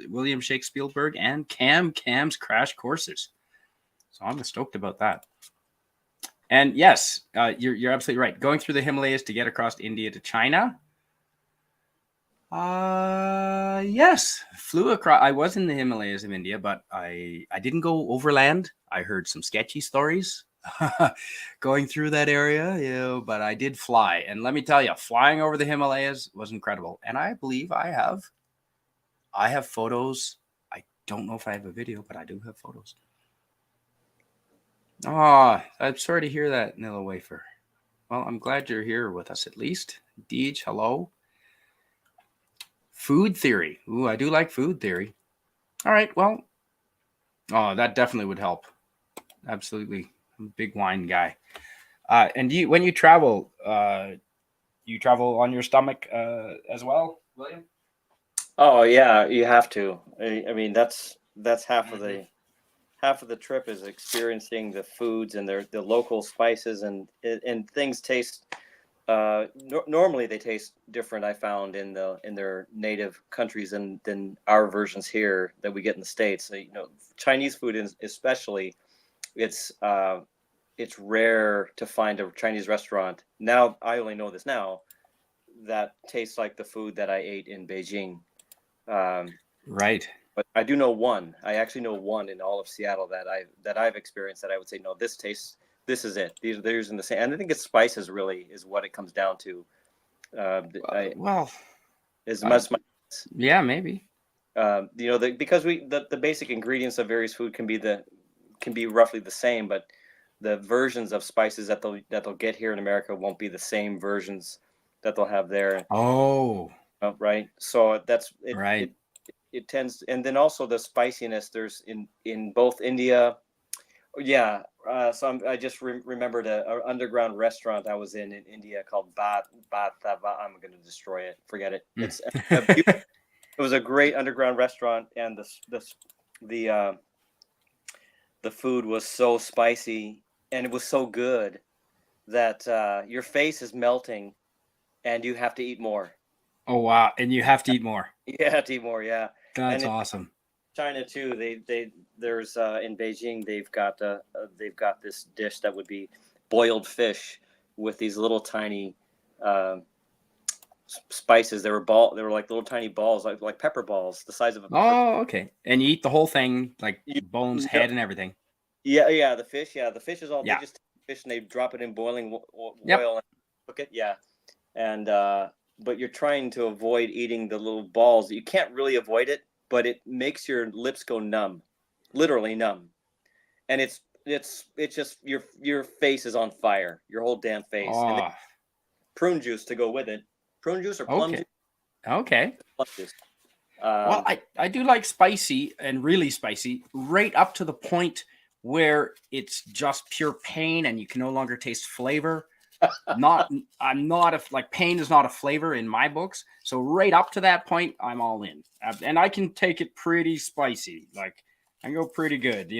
William Shakespielberg and Cam's Crash Courses. So I'm stoked about that. And yes, you're absolutely right. Going through the Himalayas to get across India to China. Yes, flew across. I was in the Himalayas of India, but I didn't go overland. I heard some sketchy stories going through that area, but I did fly. And let me tell you, flying over the Himalayas was incredible. And I believe I have photos. I don't know if I have a video, but I do have photos. Oh, I'm sorry to hear that, Nilla Wafer. Well, I'm glad you're here with us at least. Deej, hello. Food theory. Ooh, I do like food theory. All right, well, that definitely would help. Absolutely. I'm a big wine guy. And when you travel on your stomach as well, William?
Oh yeah, you have to. I mean, that's half of the trip is experiencing the foods and the local spices and things taste. Normally they taste different. I found in their native countries than our versions here that we get in the States. So, Chinese food especially, it's rare to find a Chinese restaurant. Now I only know this now that tastes like the food that I ate in Beijing.
Right.
But I do know one. I actually know one in all of Seattle that I've experienced that I would say, no, this is it. They're using the same, and I think it's spices really is what it comes down to.
Yeah, maybe.
Because the basic ingredients of various food can be roughly the same, but the versions of spices that they'll get here in America won't be the same versions that they'll have there.
Oh,
right. So that's it.
Right.
It tends, and then also the spiciness. There's in both India. Yeah. I just remembered an underground restaurant I was in India called Thava. I'm going to destroy it. Forget it. It's it was a great underground restaurant, and the food was so spicy and it was so good that your face is melting, and you have to eat more.
Oh wow! And you have to eat more.
You have to eat more. Yeah.
That's awesome.
China too. There's in Beijing they've got this dish that would be boiled fish with these little tiny spices. They were like little tiny balls, like pepper balls, the size of a.
Oh, okay. And you eat the whole thing, like bones, head, and everything.
Yeah. The fish is all.
Yeah.
They just take fish and they drop it in boiling oil and cook it. Yeah, and but you're trying to avoid eating the little balls. You can't really avoid it, but it makes your lips go numb, literally numb, and it's just your face is on fire, your whole damn face.
Oh.
And then prune juice to go with it. Prune juice or plum juice?
Okay.
Plum juice.
Well, I do like spicy and really spicy, right up to the point where it's just pure pain and you can no longer taste flavor. Pain is not a flavor in my books. So right up to that point, I'm all in, and I can take it pretty spicy. Like I go pretty good.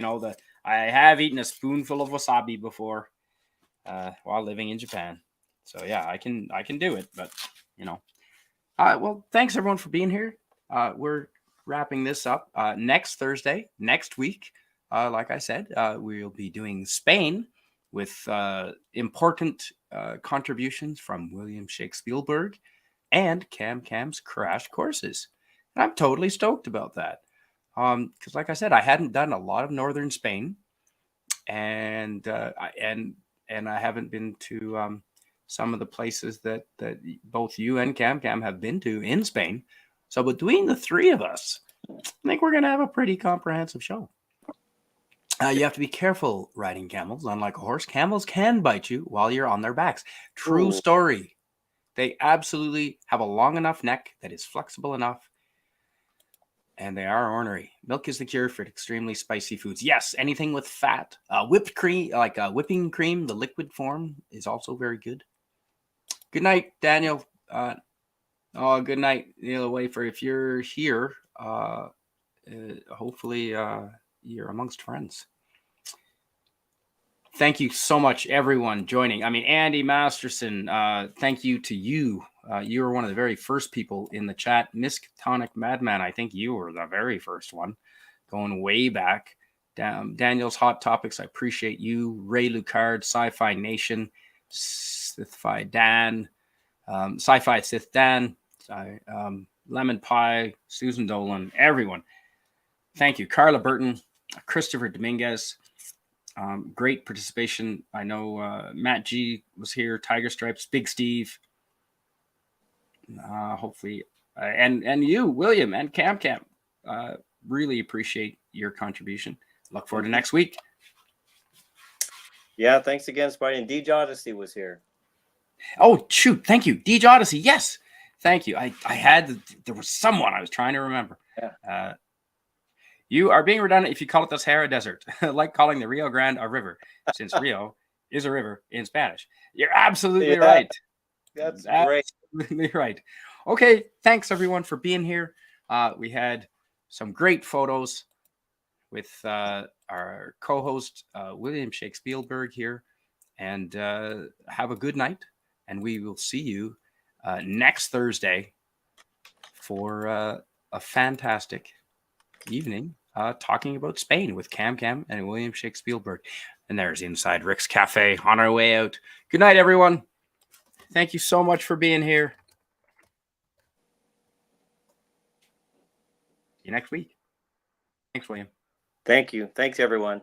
I have eaten a spoonful of wasabi before while living in Japan. So yeah, I can do it. But well, thanks everyone for being here. We're wrapping this up next Thursday, next week. Like I said, we'll be doing Spain with important contributions from William Shakespielberg and Cam's Crash Courses. And I'm totally stoked about that. Because like I said, I hadn't done a lot of northern Spain, and I haven't been to some of the places that both you and Cam have been to in Spain. So between the three of us, I think we're going to have a pretty comprehensive show. You have to be careful riding camels. Unlike a horse, camels can bite you while you're on their backs. True
Ooh.
story. They absolutely have a long enough neck that is flexible enough, and they are ornery. Milk is the cure for extremely spicy foods. Yes, anything with fat. Whipped cream, like whipping cream, the liquid form, is also very good. Good night, Daniel. Good night, Neil Wafer. If you're here, hopefully you're amongst friends. Thank you so much, everyone joining. I mean, Andy Masterson, thank you to you. You were one of the very first people in the chat. Miskatonic Madman, I think you were the very first one, going way back. Daniel's Hot Topics, I appreciate you. Ray Lucard, Sci-Fi Nation, Sith-Fi Dan, Sci-Fi Sith Dan, Lemon Pie, Susan Dolan, everyone. Thank you. Carla Burton, Christopher Dominguez. Great participation. I know Matt G was here, Tiger Stripes, Big Steve. Hopefully, and you, William, and Cam. Really appreciate your contribution. Look forward to next week.
Yeah, thanks again, Spidey. And Deej Odyssey was here.
Oh, shoot. Thank you. Deej Odyssey. Yes. Thank you. There was someone I was trying to remember.
Yeah.
You are being redundant if you call it the Sahara Desert, like calling the Rio Grande a river, since Rio is a river in Spanish. You're absolutely right.
That's great.
Absolutely right. Okay. Thanks, everyone, for being here. We had some great photos with our co-host, William Shakespielberg here. And have a good night. And we will see you next Thursday for a fantastic evening talking about Spain with Cam and William Shakespielberg. And there's Inside Rick's Cafe on our way out. Good night, everyone. Thank you so much for being here. See you next week. Thanks, William.
Thank you. Thanks, everyone.